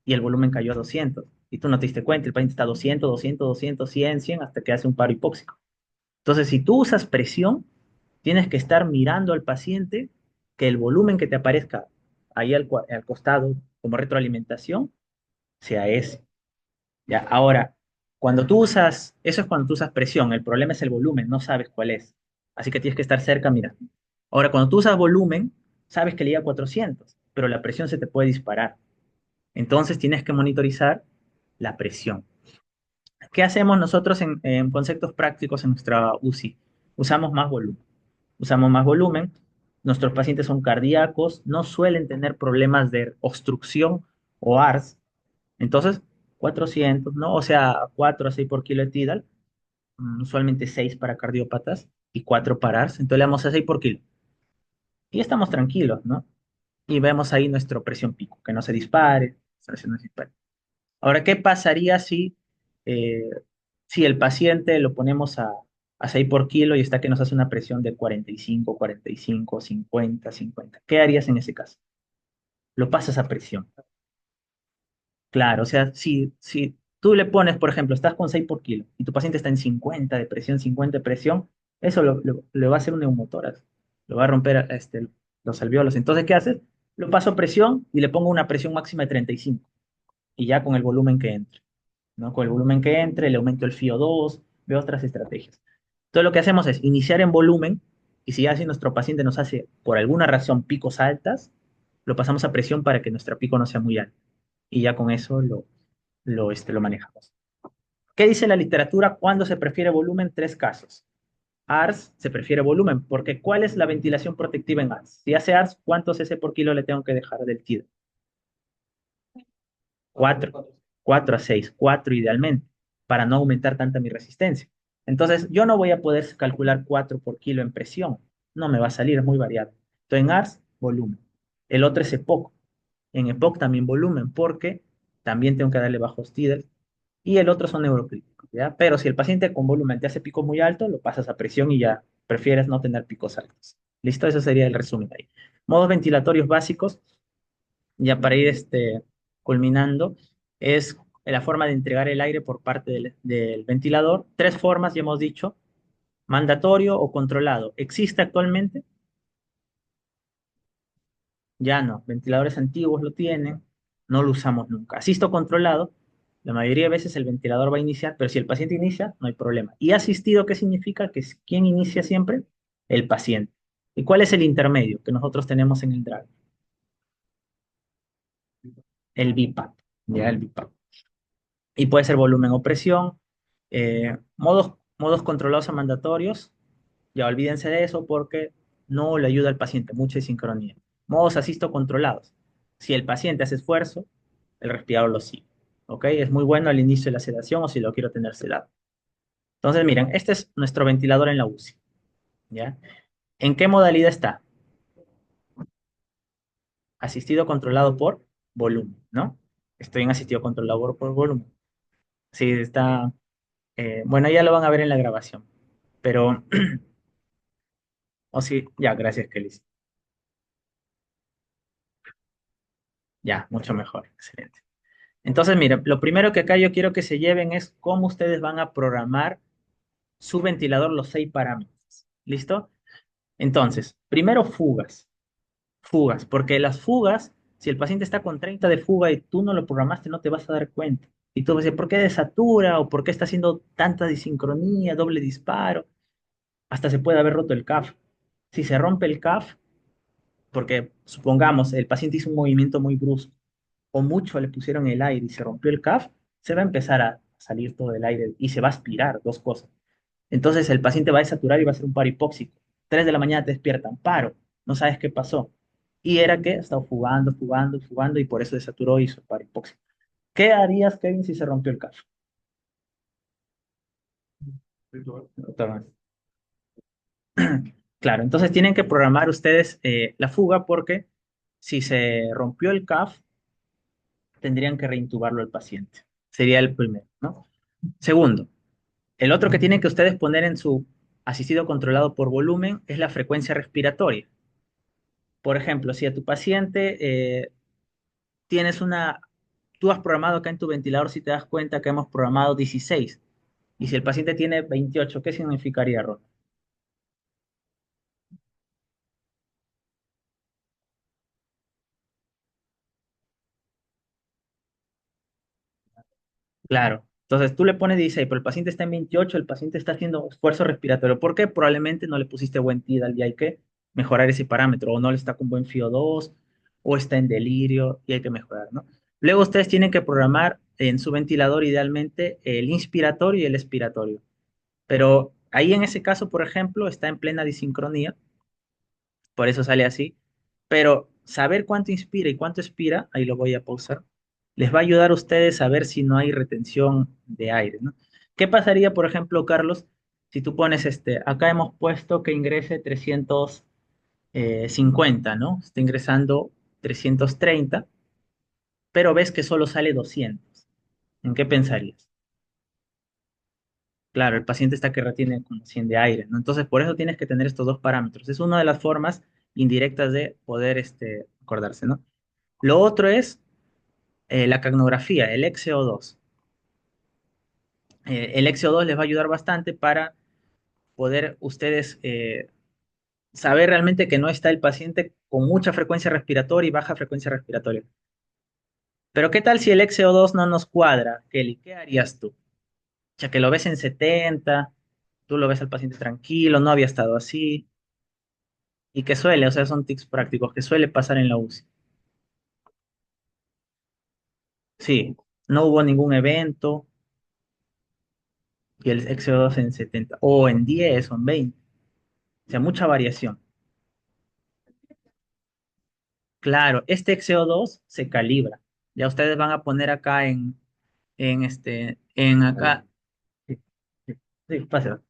y el volumen cayó a 200 y tú no te diste cuenta, el paciente está a 200, 200, 200, 100, 100 hasta que hace un paro hipóxico. Entonces, si tú usas presión, tienes que estar mirando al paciente que el volumen que te aparezca ahí al costado como retroalimentación sea ese. ¿Ya? Ahora, cuando tú usas, eso es cuando tú usas presión, el problema es el volumen, no sabes cuál es. Así que tienes que estar cerca, mira. Ahora, cuando tú usas volumen, sabes que le llega a 400, pero la presión se te puede disparar. Entonces tienes que monitorizar la presión. ¿Qué hacemos nosotros en conceptos prácticos en nuestra UCI? Usamos más volumen. Usamos más volumen. Nuestros pacientes son cardíacos, no suelen tener problemas de obstrucción o ARS. Entonces, 400, ¿no? O sea, 4 a 6 por kilo de Tidal, usualmente 6 para cardiópatas y 4 para ARS. Entonces le damos a 6 por kilo. Y estamos tranquilos, ¿no? Y vemos ahí nuestra presión pico, que no se dispare, no se dispare. Ahora, ¿qué pasaría eh, si el paciente lo ponemos a 6 por kilo y está que nos hace una presión de 45, 45, 50, 50? ¿Qué harías en ese caso? Lo pasas a presión. Claro, o sea, si tú le pones, por ejemplo, estás con 6 por kilo y tu paciente está en 50 de presión, 50 de presión, eso le va a hacer un neumotórax, lo va a romper los alveolos. Entonces, ¿qué haces? Lo paso a presión y le pongo una presión máxima de 35 y ya con el volumen que entre, ¿no? Con el volumen que entre, le aumento el FIO2, veo otras estrategias. Entonces, lo que hacemos es iniciar en volumen y si ya si nuestro paciente nos hace, por alguna razón, picos altas, lo pasamos a presión para que nuestro pico no sea muy alto y ya con eso lo manejamos. ¿Qué dice la literatura cuando se prefiere volumen? Tres casos. ARS se prefiere volumen, porque ¿cuál es la ventilación protectiva en ARS? Si hace ARS, ¿cuántos cc por kilo le tengo que dejar del TID? 4, 4 a 6, 4 idealmente, para no aumentar tanta mi resistencia. Entonces, yo no voy a poder calcular 4 por kilo en presión, no me va a salir, es muy variable. Entonces, en ARS, volumen. El otro es EPOC. En EPOC también volumen, porque también tengo que darle bajos TIDES y el otro son neuroclínicos, ¿ya? Pero si el paciente con volumen te hace pico muy alto, lo pasas a presión y ya prefieres no tener picos altos. ¿Listo? Eso sería el resumen ahí. Modos ventilatorios básicos, ya para ir culminando, es la forma de entregar el aire por parte del ventilador. Tres formas, ya hemos dicho, mandatorio o controlado. ¿Existe actualmente? Ya no, ventiladores antiguos lo tienen, no lo usamos nunca. Asisto controlado, la mayoría de veces el ventilador va a iniciar, pero si el paciente inicia, no hay problema. ¿Y asistido qué significa? Que es quién inicia siempre, el paciente. ¿Y cuál es el intermedio que nosotros tenemos en el drive? El BIPAP, ya el BIPAP. Y puede ser volumen o presión, modos controlados o mandatorios, ya olvídense de eso porque no le ayuda al paciente, mucha sincronía. Modos asisto controlados. Si el paciente hace esfuerzo, el respirador lo sigue. ¿Ok? Es muy bueno al inicio de la sedación o si lo quiero tener sedado. Entonces, miren, este es nuestro ventilador en la UCI. ¿Ya? ¿En qué modalidad está? Asistido controlado por volumen, ¿no? Estoy en asistido controlado por volumen. Sí, está. Bueno, ya lo van a ver en la grabación. Pero O sí, ya, gracias, Kelly. Ya, mucho mejor. Excelente. Entonces, mire, lo primero que acá yo quiero que se lleven es cómo ustedes van a programar su ventilador, los 6 parámetros. ¿Listo? Entonces, primero fugas. Fugas, porque las fugas, si el paciente está con 30 de fuga y tú no lo programaste, no te vas a dar cuenta. Y tú vas a decir, ¿por qué desatura? ¿O por qué está haciendo tanta disincronía, doble disparo? Hasta se puede haber roto el CAF. Si se rompe el CAF, porque supongamos el paciente hizo un movimiento muy brusco o mucho le pusieron el aire y se rompió el CAF, se va a empezar a salir todo el aire y se va a aspirar, dos cosas. Entonces el paciente va a desaturar y va a hacer un paro hipóxico. 3 de la mañana te despiertan, paro, no sabes qué pasó. Y era que estaba fugando, fugando, fugando y por eso desaturó y hizo paro hipóxico. ¿Qué harías, Kevin, si se rompió el CAF? Doctor. Claro, entonces tienen que programar ustedes la fuga porque si se rompió el CAF, tendrían que reintubarlo al paciente. Sería el primero, ¿no? Segundo, el otro que tienen que ustedes poner en su asistido controlado por volumen es la frecuencia respiratoria. Por ejemplo, si a tu paciente tienes una, tú has programado acá en tu ventilador, si te das cuenta que hemos programado 16, y si el paciente tiene 28, ¿qué significaría, Ron? Claro. Entonces tú le pones 16, pero el paciente está en 28, el paciente está haciendo esfuerzo respiratorio. ¿Por qué? Probablemente no le pusiste buen TIDAL y hay que mejorar ese parámetro, o no le está con buen FIO2, o está en delirio y hay que mejorar, ¿no? Luego ustedes tienen que programar en su ventilador idealmente el inspiratorio y el expiratorio. Pero ahí en ese caso, por ejemplo, está en plena disincronía, por eso sale así. Pero saber cuánto inspira y cuánto expira, ahí lo voy a pausar, les va a ayudar a ustedes a ver si no hay retención de aire, ¿no? ¿Qué pasaría, por ejemplo, Carlos, si tú pones acá hemos puesto que ingrese 350, ¿no? Está ingresando 330, pero ves que solo sale 200. ¿En qué pensarías? Claro, el paciente está que retiene como 100 de aire, ¿no? Entonces, por eso tienes que tener estos dos parámetros. Es una de las formas indirectas de poder acordarse, ¿no? Lo otro es la capnografía, el XO2. El XO2 les va a ayudar bastante para poder ustedes saber realmente que no está el paciente con mucha frecuencia respiratoria y baja frecuencia respiratoria. Pero ¿qué tal si el XO2 no nos cuadra, Kelly? ¿Qué harías tú? Ya que lo ves en 70, tú lo ves al paciente tranquilo, no había estado así, y que suele, o sea, son tics prácticos, que suele pasar en la UCI. Sí, no hubo ningún evento y el XO2 en 70, o en 10 o en 20, o sea, mucha variación. Claro, este XO2 se calibra. Ya ustedes van a poner acá en acá. Sí, sí, sí, pásalo.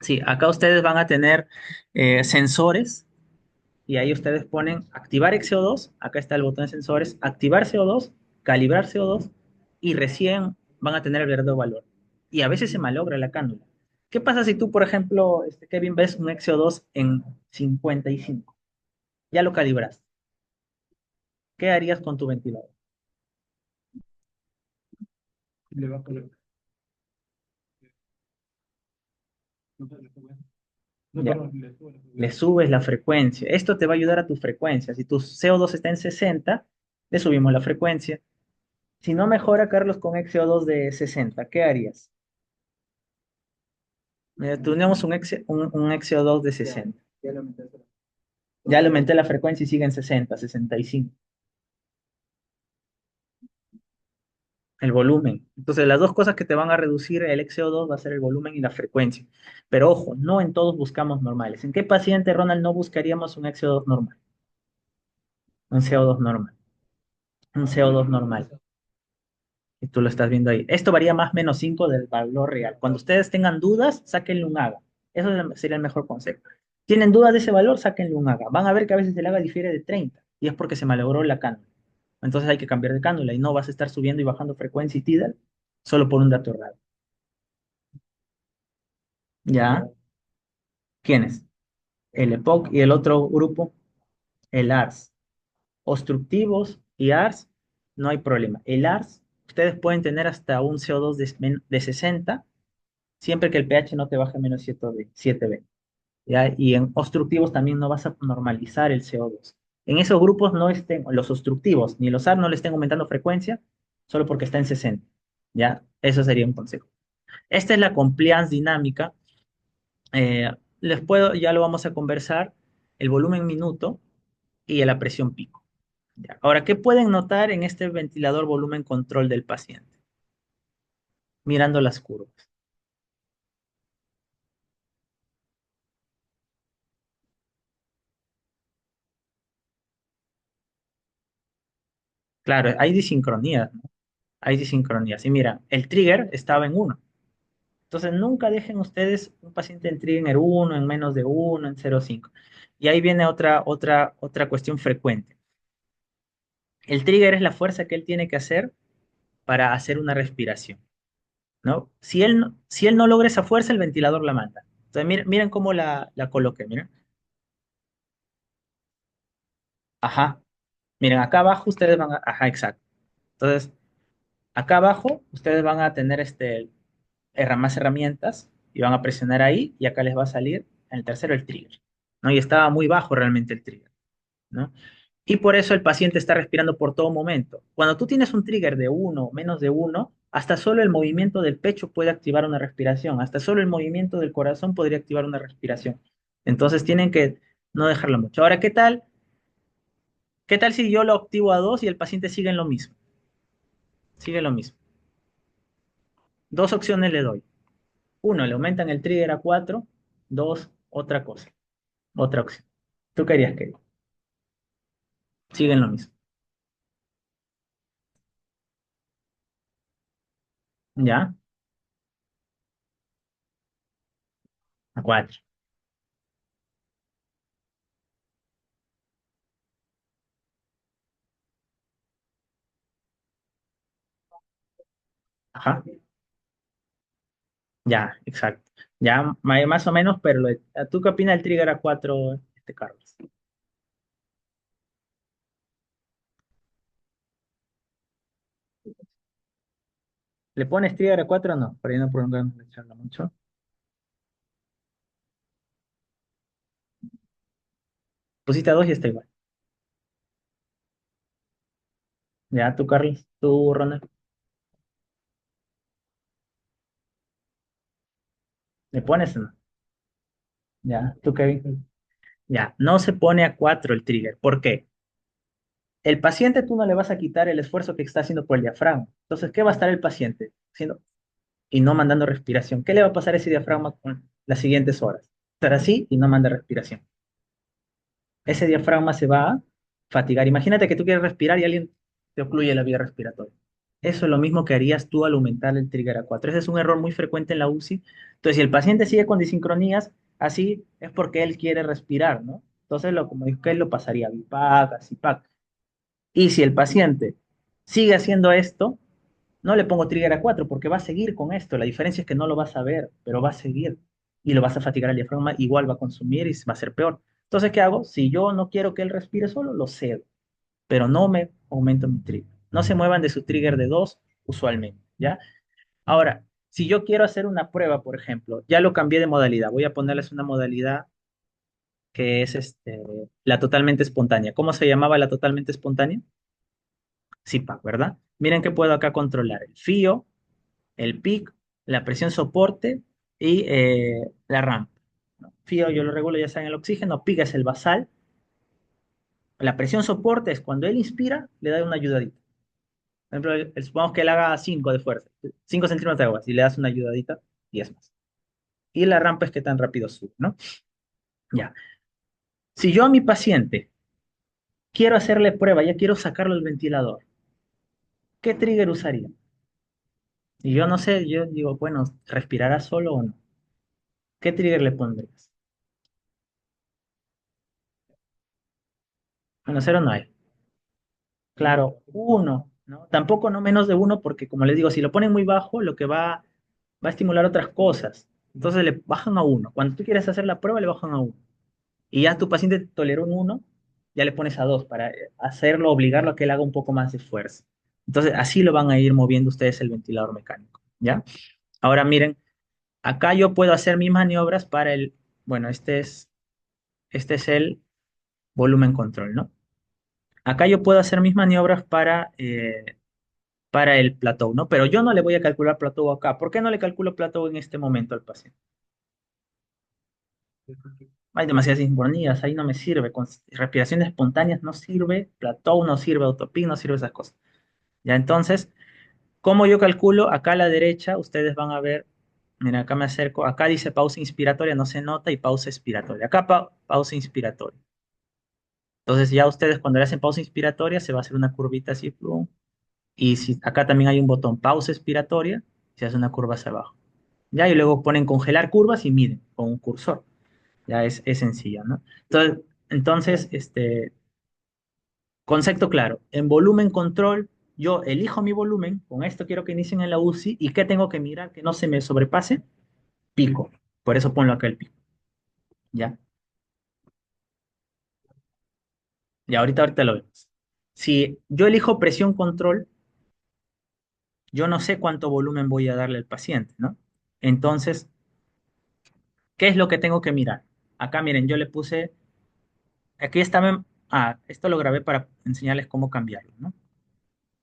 Sí, acá ustedes van a tener sensores y ahí ustedes ponen activar XO2, acá está el botón de sensores, activar CO2, calibrar CO2 y recién van a tener el verdadero valor. Y a veces se malogra la cánula. ¿Qué pasa si tú, por ejemplo, Kevin, ves un XO2 en 55? Ya lo calibras. ¿Qué harías con tu ventilador? Le bajo no, ya. Perdón, le subes la frecuencia. Esto te va a ayudar a tu frecuencia. Si tu CO2 está en 60, le subimos la frecuencia. Si no mejora, Carlos, con XO2 de 60, ¿qué harías? Mira, tenemos un XO2 de 60. Ya le aumenté la frecuencia y sigue en 60, 65. El volumen. Entonces, las dos cosas que te van a reducir el XO2 va a ser el volumen y la frecuencia. Pero ojo, no en todos buscamos normales. ¿En qué paciente, Ronald, no buscaríamos un XO2 normal? Un CO2 normal. Un CO2 normal. Y tú lo estás viendo ahí. Esto varía más o menos 5 del valor real. Cuando ustedes tengan dudas, sáquenle un AGA. Eso sería el mejor consejo. ¿Tienen dudas de ese valor? Sáquenle un AGA. Van a ver que a veces el AGA difiere de 30 y es porque se malogró la cánula. Entonces hay que cambiar de cánula y no vas a estar subiendo y bajando frecuencia y TIDAL solo por un dato raro. ¿Ya? ¿Quiénes? el EPOC y el otro grupo, el ARS. Obstructivos y ARS, no hay problema. El ARS, ustedes pueden tener hasta un CO2 de 60, siempre que el pH no te baje menos 7B. ¿Ya? Y en obstructivos también no vas a normalizar el CO2. En esos grupos no estén, los obstructivos ni los ARS no le estén aumentando frecuencia, solo porque está en 60. ¿Ya? Eso sería un consejo. Esta es la compliance dinámica. Eh, ya lo vamos a conversar, el volumen minuto y la presión pico. Ya. Ahora, ¿qué pueden notar en este ventilador volumen control del paciente? Mirando las curvas. Claro, hay disincronías, ¿no? Hay disincronías. Y mira, el trigger estaba en uno. Entonces, nunca dejen ustedes un paciente en trigger 1, en menos de uno, en 0,5. Y ahí viene otra cuestión frecuente. El trigger es la fuerza que él tiene que hacer para hacer una respiración, ¿no? Si él no logra esa fuerza, el ventilador la manda. Entonces, miren cómo la coloqué, miren. Ajá. Miren, acá abajo ustedes van a... Ajá, exacto. Entonces, acá abajo ustedes van a tener más herramientas y van a presionar ahí y acá les va a salir en el tercero el trigger, ¿no? Y estaba muy bajo realmente el trigger, ¿no? Y por eso el paciente está respirando por todo momento. Cuando tú tienes un trigger de uno, menos de uno, hasta solo el movimiento del pecho puede activar una respiración, hasta solo el movimiento del corazón podría activar una respiración. Entonces tienen que no dejarlo mucho. Ahora, ¿qué tal si yo lo activo a 2 y el paciente sigue en lo mismo? Sigue lo mismo. Dos opciones le doy. Uno, le aumentan el trigger a 4. Dos, otra cosa. Otra opción. ¿Tú querías que siguen lo mismo? ¿Ya? A 4. Ajá. Ya, exacto. Ya, más o menos, pero ¿tú qué opinas del trigger a 4, Carlos? ¿Le pones trigger a 4 o no? Por ahí no podemos charla mucho. Pusiste a 2 y está igual. Ya, tú, Carlos, tú, Ronald, ¿le pones o no? Ya, tú, Kevin. Ya, no se pone a 4 el trigger. ¿Por qué? El paciente tú no le vas a quitar el esfuerzo que está haciendo por el diafragma. Entonces, ¿qué va a estar el paciente haciendo? Y no mandando respiración. ¿Qué le va a pasar a ese diafragma con las siguientes horas? Estar así y no manda respiración. Ese diafragma se va a fatigar. Imagínate que tú quieres respirar y alguien te ocluye la vía respiratoria. Eso es lo mismo que harías tú al aumentar el trigger a 4. Ese es un error muy frecuente en la UCI. Entonces, si el paciente sigue con disincronías, así es porque él quiere respirar, ¿no? Entonces, como dijo que él lo pasaría a BIPAC, a CIPAC. Y si el paciente sigue haciendo esto, no le pongo trigger a 4 porque va a seguir con esto. La diferencia es que no lo vas a ver, pero va a seguir. Y lo vas a fatigar al diafragma, igual va a consumir y va a ser peor. Entonces, ¿qué hago? Si yo no quiero que él respire solo, lo cedo, pero no me aumento mi trigger. No se muevan de su trigger de 2 usualmente, ¿ya? Ahora, si yo quiero hacer una prueba, por ejemplo, ya lo cambié de modalidad. Voy a ponerles una modalidad que es la totalmente espontánea. ¿Cómo se llamaba la totalmente espontánea? CPAP, ¿verdad? Miren que puedo acá controlar el FIO, el PIC, la presión soporte y la rampa, ¿no? FIO yo lo regulo ya sea en el oxígeno, PIC es el basal, la presión soporte es cuando él inspira, le da una ayudadita. Por ejemplo, supongamos que él haga 5 de fuerza, 5 centímetros de agua, si le das una ayudadita, 10 más. Y la rampa es que tan rápido sube, ¿no? Ya. Si yo a mi paciente quiero hacerle prueba, ya quiero sacarlo del ventilador, ¿qué trigger usaría? Y yo no sé, yo digo, bueno, ¿respirará solo o no? ¿Qué trigger le pondrías? Bueno, cero no hay. Claro, uno, ¿no? Tampoco no menos de uno, porque como les digo, si lo ponen muy bajo, lo que va a estimular otras cosas. Entonces le bajan a uno. Cuando tú quieres hacer la prueba, le bajan a uno. y ya tu paciente toleró un 1, ya le pones a 2 para hacerlo, obligarlo a que él haga un poco más de fuerza. Entonces, así lo van a ir moviendo ustedes el ventilador mecánico, ¿ya? Ahora miren, acá yo puedo hacer mis maniobras para el, bueno, este es el volumen control, ¿no? Acá yo puedo hacer mis maniobras para el plateau, ¿no? Pero yo no le voy a calcular plateau acá. ¿Por qué no le calculo plateau en este momento al paciente? Hay demasiadas sincronías, ahí no me sirve. Con respiraciones espontáneas no sirve, plateau no sirve, autopic no sirve esas cosas. Ya, entonces, ¿cómo yo calculo? Acá a la derecha, ustedes van a ver, mira, acá me acerco, acá dice pausa inspiratoria, no se nota, y pausa expiratoria. Acá pausa inspiratoria. Entonces, ya ustedes cuando le hacen pausa inspiratoria, se va a hacer una curvita así, plum, y si acá también hay un botón pausa expiratoria, se hace una curva hacia abajo. Ya, y luego ponen congelar curvas y miden con un cursor. Ya es sencillo, ¿no? Entonces, concepto claro. En volumen control, yo elijo mi volumen, con esto quiero que inicien en la UCI, ¿y qué tengo que mirar? Que no se me sobrepase, pico. Por eso ponlo acá el pico. ¿Ya? Y ahorita lo vemos. Si yo elijo presión control, yo no sé cuánto volumen voy a darle al paciente, ¿no? Entonces, ¿qué es lo que tengo que mirar? Acá, miren, yo le puse, aquí está, esto lo grabé para enseñarles cómo cambiarlo, ¿no?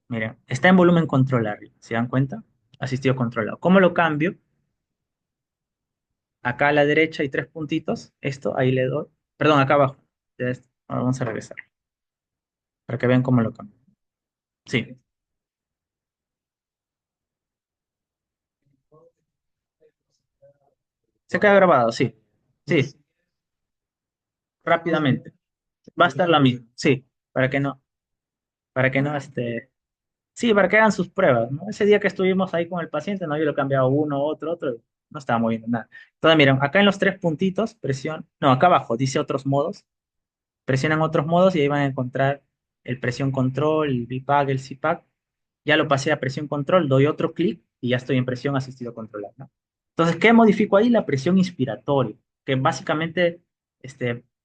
Miren, está en volumen control arriba, ¿se dan cuenta? Asistido controlado. ¿Cómo lo cambio? Acá a la derecha hay tres puntitos, esto, ahí le doy, perdón, acá abajo. Ahora vamos a regresar, para que vean cómo lo cambio. Sí, se queda grabado, sí, sí, rápidamente. Va a estar la misma, sí, para que no, sí, para que hagan sus pruebas, ¿no? Ese día que estuvimos ahí con el paciente, no, yo lo he cambiado uno, otro, no estaba moviendo nada. Entonces, miren, acá en los tres puntitos, presión, no, acá abajo dice otros modos, presionan otros modos y ahí van a encontrar el presión control, el BPAC, el CPAC. Ya lo pasé a presión control, doy otro clic y ya estoy en presión asistido controlado, ¿no? Entonces, ¿qué modifico ahí? La presión inspiratoria, que básicamente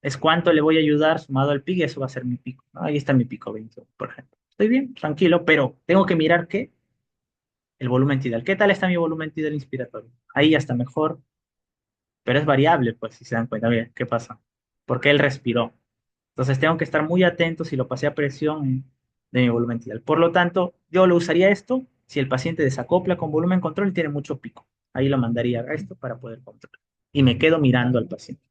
es cuánto le voy a ayudar sumado al pico y eso va a ser mi pico, ¿no? Ahí está mi pico 21, por ejemplo. Estoy bien, tranquilo, pero tengo que mirar qué, el volumen tidal. ¿Qué tal está mi volumen tidal inspiratorio? Ahí ya está mejor, pero es variable, pues, si se dan cuenta. Bien, ¿qué pasa? Porque él respiró. Entonces tengo que estar muy atento si lo pasé a presión de mi volumen tidal. Por lo tanto, yo lo usaría esto si el paciente desacopla con volumen control y tiene mucho pico. Ahí lo mandaría a esto para poder controlar. Y me quedo mirando al paciente.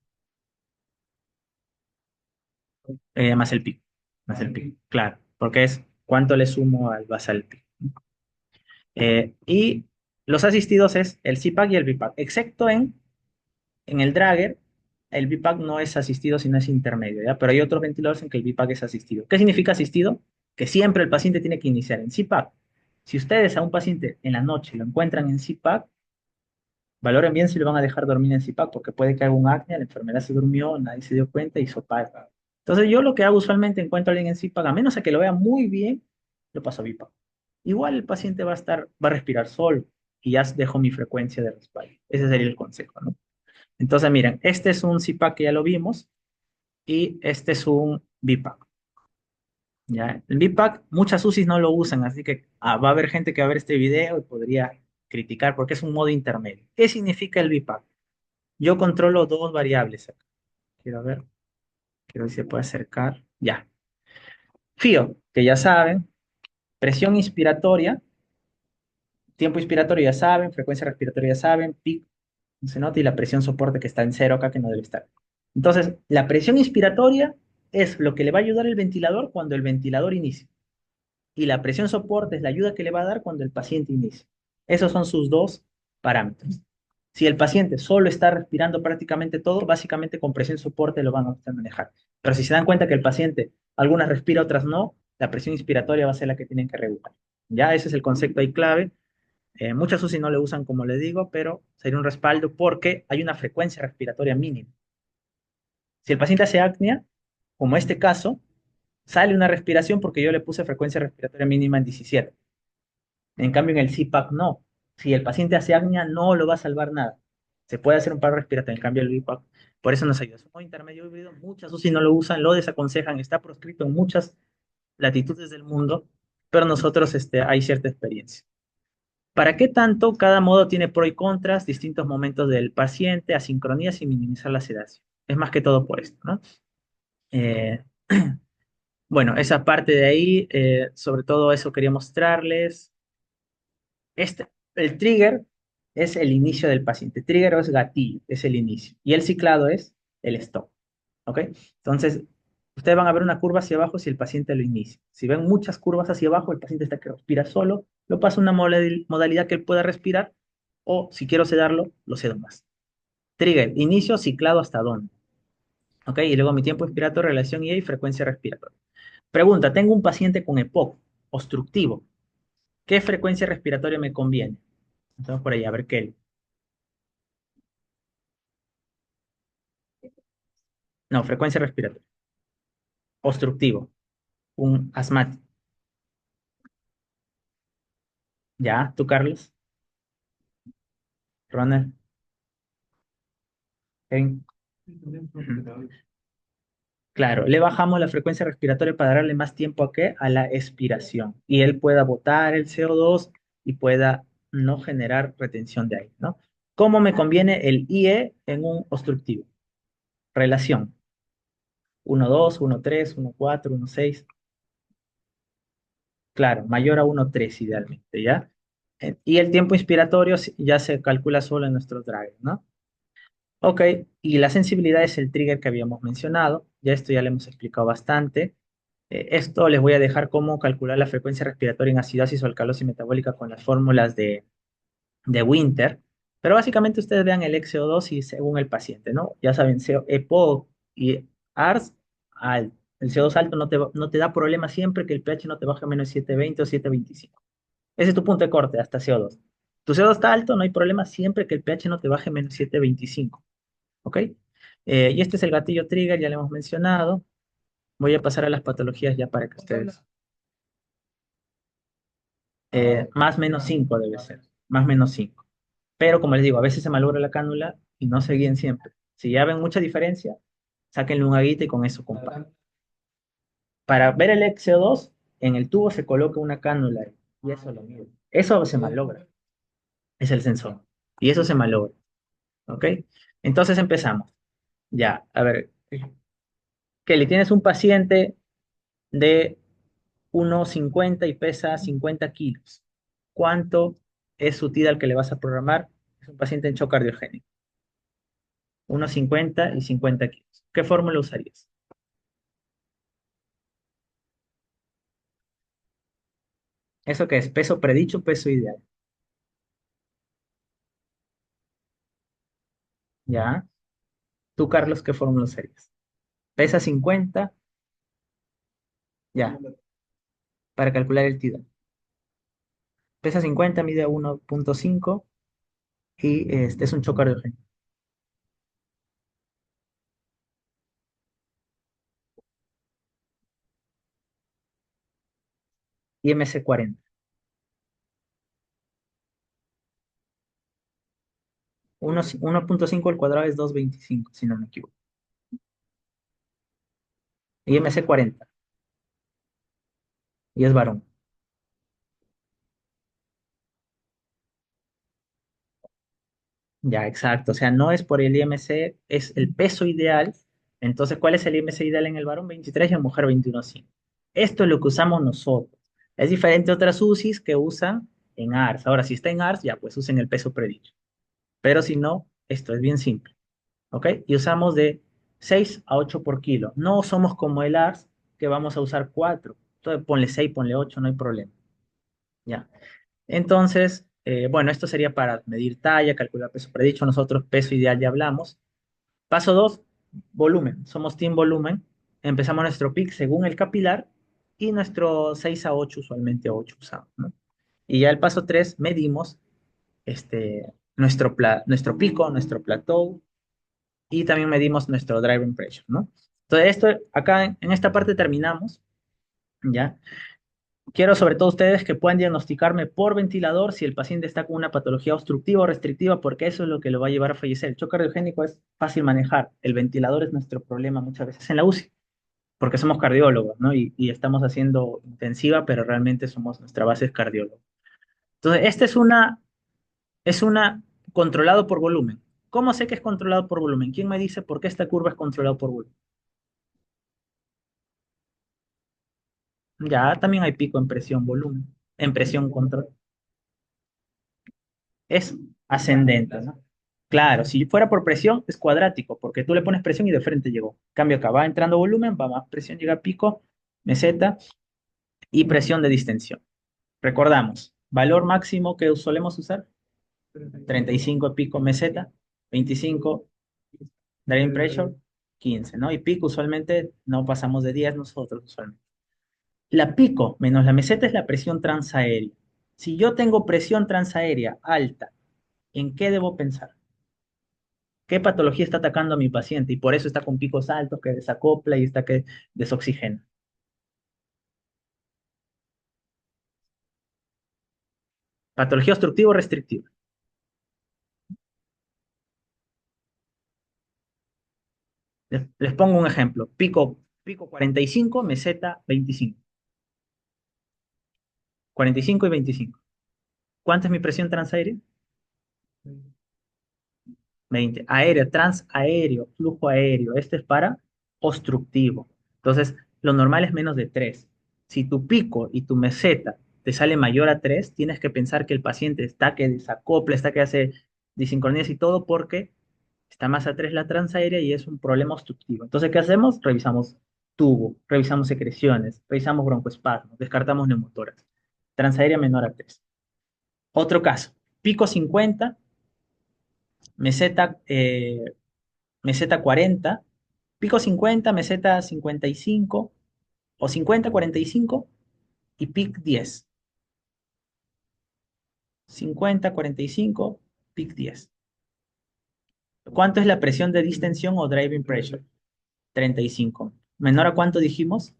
Más el pico. Más el pico. Claro. Porque es cuánto le sumo al basal pico. Y los asistidos es el CPAC y el BIPAC. Excepto en el dragger, el BIPAC no es asistido, sino es intermedio, ¿ya? Pero hay otros ventiladores en que el BIPAC es asistido. ¿Qué significa asistido? Que siempre el paciente tiene que iniciar en CPAP. Si ustedes a un paciente en la noche lo encuentran en CPAP, valoren bien si lo van a dejar dormir en CPAP, porque puede que haga un apnea, la enfermedad se durmió, nadie se dio cuenta y sopa. Entonces yo lo que hago usualmente encuentro a alguien en CPAP, a menos a que lo vea muy bien, lo paso a BIPAP. Igual el paciente va a respirar solo y ya dejo mi frecuencia de respiro. Ese sería el consejo, ¿no? Entonces, miren, este es un CPAP que ya lo vimos y este es un BIPAC. ¿Ya? El BIPAC, muchas UCIs no lo usan, así que va a haber gente que va a ver este video y podría criticar porque es un modo intermedio. ¿Qué significa el BIPAC? Yo controlo dos variables acá. Quiero ver si se puede acercar. Ya. FIO, que ya saben, presión inspiratoria, tiempo inspiratorio ya saben, frecuencia respiratoria ya saben, pico, no se nota, y la presión soporte que está en cero acá, que no debe estar. Entonces, la presión inspiratoria es lo que le va a ayudar el ventilador cuando el ventilador inicie. Y la presión soporte es la ayuda que le va a dar cuando el paciente inicie. Esos son sus dos parámetros. Si el paciente solo está respirando prácticamente todo, básicamente con presión soporte lo van a manejar. Pero si se dan cuenta que el paciente, algunas respira, otras no, la presión inspiratoria va a ser la que tienen que regular. Ya ese es el concepto ahí clave. Muchas UCI no lo usan como le digo, pero sería un respaldo porque hay una frecuencia respiratoria mínima. Si el paciente hace apnea, como este caso, sale una respiración porque yo le puse frecuencia respiratoria mínima en 17. En cambio, en el CPAP no. Si el paciente hace apnea, no lo va a salvar nada. Se puede hacer un paro respiratorio, en cambio el BIPAP. Por eso nos ayuda. Es un modo intermedio híbrido. Muchas UCI no lo usan, lo desaconsejan, está proscrito en muchas latitudes del mundo, pero nosotros hay cierta experiencia. ¿Para qué tanto? Cada modo tiene pro y contras, distintos momentos del paciente, asincronías y minimizar la sedación. Es más que todo por esto, ¿no? Eh, bueno, esa parte de ahí, sobre todo eso quería mostrarles. El trigger es el inicio del paciente. Trigger es gatillo, es el inicio. Y el ciclado es el stop. ¿Ok? Entonces, ustedes van a ver una curva hacia abajo si el paciente lo inicia. Si ven muchas curvas hacia abajo, el paciente está que respira solo, lo paso a una modalidad que él pueda respirar, o si quiero sedarlo, lo cedo más. Trigger, inicio, ciclado, ¿hasta dónde? ¿Ok? Y luego mi tiempo inspiratorio, relación IA y frecuencia respiratoria. Pregunta, tengo un paciente con EPOC, obstructivo. ¿Qué frecuencia respiratoria me conviene? Entonces por ahí, a ver qué. No, frecuencia respiratoria. Obstructivo, un asmático. ¿Ya? ¿Tú, Carlos? ¿Ronald? ¿Kevin? Ujú. Claro, le bajamos la frecuencia respiratoria para darle más tiempo a qué? A la expiración. Y él pueda botar el CO2 y pueda no generar retención de aire, ¿no? ¿Cómo me conviene el IE en un obstructivo? Relación. 1,2, 1,3, 1,4, 1,6. Claro, mayor a 1,3 idealmente, ¿ya? Y el tiempo inspiratorio ya se calcula solo en nuestro driver, ¿no? Ok, y la sensibilidad es el trigger que habíamos mencionado. Ya esto ya le hemos explicado bastante. Esto les voy a dejar cómo calcular la frecuencia respiratoria en acidosis o alcalosis metabólica con las fórmulas de Winter. Pero básicamente ustedes vean el XO2 y según el paciente, ¿no? Ya saben, EPO y ARS, el CO2 alto no te da problema siempre que el pH no te baje a menos 7,20 o 7,25. Ese es tu punto de corte, hasta CO2. Tu CO2 está alto, no hay problema siempre que el pH no te baje a menos 7,25. ¿Ok? Y este es el gatillo trigger, ya le hemos mencionado. Voy a pasar a las patologías ya para que ustedes. Más menos 5 debe ser, más menos 5. Pero como les digo, a veces se malogra la cánula y no se guíen siempre. Si ya ven mucha diferencia, sáquenle un aguita y con eso comparen. Para ver el XO2, en el tubo se coloca una cánula y eso lo mide. Eso se malogra, es el sensor. Y eso se malogra. ¿Ok? Entonces empezamos. Ya, a ver, que le tienes un paciente de 1,50 y pesa 50 kilos. ¿Cuánto es su TIDA al que le vas a programar? Es un paciente en shock cardiogénico. 1,50 y 50 kilos. ¿Qué fórmula usarías? ¿Eso qué es? Peso predicho, peso ideal. ¿Ya? Tú, Carlos, ¿qué fórmula usarías? Pesa 50, ya, para calcular el TIDA. Pesa 50, mide 1,5 y este es un shock cardiogénico. IMC 40. 1,5 al cuadrado es 2,25, si no me equivoco. IMC 40 y es varón. Ya, exacto. O sea, no es por el IMC, es el peso ideal. Entonces, ¿cuál es el IMC ideal en el varón? 23 y en mujer 21,5. Esto es lo que usamos nosotros. Es diferente a otras UCIs que usan en ARS. Ahora, si está en ARS, ya pues usen el peso predicho. Pero si no, esto es bien simple. ¿Ok? Y usamos de 6 a 8 por kilo. No somos como el ARS que vamos a usar 4. Entonces, ponle 6, ponle 8, no hay problema. Ya. Entonces, bueno, esto sería para medir talla, calcular peso predicho. Nosotros peso ideal ya hablamos. Paso 2, volumen. Somos team volumen. Empezamos nuestro pick según el capilar y nuestro 6 a 8, usualmente 8 usamos, ¿no? Y ya el paso 3, medimos nuestro pico, nuestro plateau y también medimos nuestro driving pressure, ¿no? Entonces, esto acá en esta parte terminamos, ¿ya? Quiero sobre todo ustedes que puedan diagnosticarme por ventilador si el paciente está con una patología obstructiva o restrictiva, porque eso es lo que lo va a llevar a fallecer. El choque cardiogénico es fácil manejar. El ventilador es nuestro problema muchas veces en la UCI, porque somos cardiólogos, ¿no? Y estamos haciendo intensiva, pero realmente somos, nuestra base es cardiólogo. Entonces, esta es una controlado por volumen. ¿Cómo sé que es controlado por volumen? ¿Quién me dice por qué esta curva es controlado por volumen? Ya también hay pico en presión volumen, en presión control. Es ascendente, ¿no? Claro, si fuera por presión es cuadrático, porque tú le pones presión y de frente llegó. Cambio acá, va entrando volumen, va más presión, llega a pico, meseta y presión de distensión. Recordamos, valor máximo que solemos usar, 35 pico meseta, 25 drain pressure, 15, ¿no? Y pico usualmente no pasamos de 10 nosotros usualmente. La pico menos la meseta es la presión transaérea. Si yo tengo presión transaérea alta, ¿en qué debo pensar? ¿Qué patología está atacando a mi paciente? Y por eso está con picos altos, que desacopla y está que desoxigena. Patología obstructiva o restrictiva. Les pongo un ejemplo. Pico 45, meseta 25. 45 y 25. ¿Cuánta es mi presión transaérea? 20. Aéreo, transaéreo, flujo aéreo. Este es para obstructivo. Entonces, lo normal es menos de 3. Si tu pico y tu meseta te sale mayor a 3, tienes que pensar que el paciente está que desacopla, está que hace disincronías y todo porque está más a 3 la transaérea y es un problema obstructivo. Entonces, ¿qué hacemos? Revisamos tubo, revisamos secreciones, revisamos broncoespasmos, descartamos neumotoras. Transaérea menor a 3. Otro caso, pico 50, meseta meseta 40, pico 50, meseta 55 o 50, 45 y pic 10. 50, 45, pic 10. ¿Cuánto es la presión de distensión o driving pressure? 35. ¿Menor a cuánto dijimos?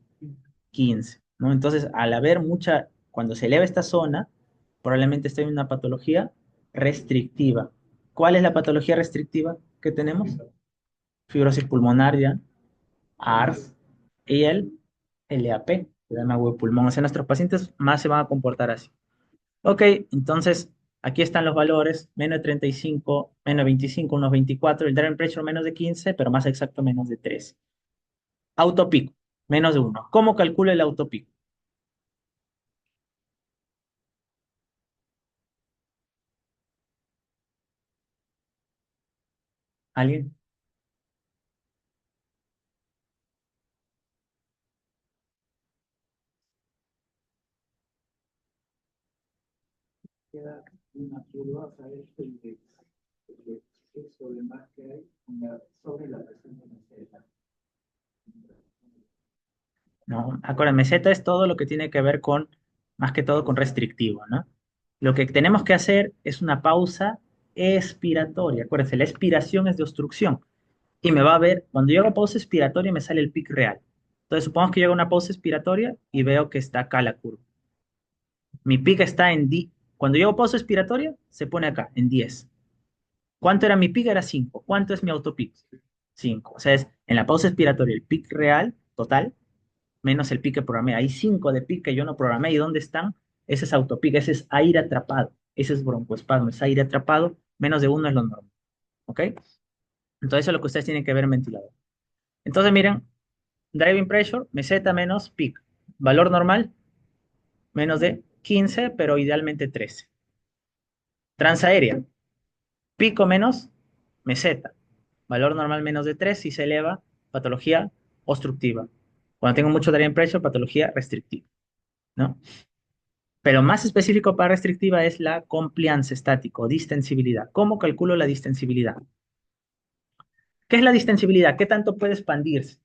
15, ¿no? Entonces, al haber mucha, cuando se eleva esta zona, probablemente esté en una patología restrictiva. ¿Cuál es la patología restrictiva que tenemos? Fibrosis pulmonar, ARS y el LAP, edema de pulmón. O sea, nuestros pacientes más se van a comportar así. Ok, entonces aquí están los valores, menos de 35, menos de 25, unos 24, el drain pressure menos de 15, pero más exacto menos de 3. Autopico, menos de 1. ¿Cómo calculo el autopico? ¿Alguien? Queda una curva, ¿sabes? El problema que hay sobre la presión de meseta. No, acuérdense, meseta es todo lo que tiene que ver con, más que todo con restrictivo, ¿no? Lo que tenemos que hacer es una pausa expiratoria. Acuérdense, la expiración es de obstrucción. Y me va a ver, cuando yo hago pausa expiratoria me sale el pic real. Entonces, supongamos que yo hago una pausa expiratoria y veo que está acá la curva. Mi pic está en 10. Cuando yo hago pausa expiratoria, se pone acá, en 10. ¿Cuánto era mi pic? Era 5. ¿Cuánto es mi autopic? 5. O sea, es en la pausa expiratoria el pic real total menos el pic que programé. Hay 5 de pic que yo no programé. ¿Y dónde están? Ese es autopic, ese es aire atrapado. Ese es broncoespasmo, es aire atrapado. Menos de uno es lo normal. ¿Ok? Entonces, eso es lo que ustedes tienen que ver en ventilador. Entonces, miren, driving pressure, meseta menos peak. Valor normal, menos de 15, pero idealmente 13. Transaérea, pico menos meseta. Valor normal menos de 3 si se eleva, patología obstructiva. Cuando tengo mucho driving pressure, patología restrictiva, ¿no? Pero más específico para restrictiva es la compliance estático, distensibilidad. ¿Cómo calculo la distensibilidad? ¿Qué es la distensibilidad? ¿Qué tanto puede expandirse?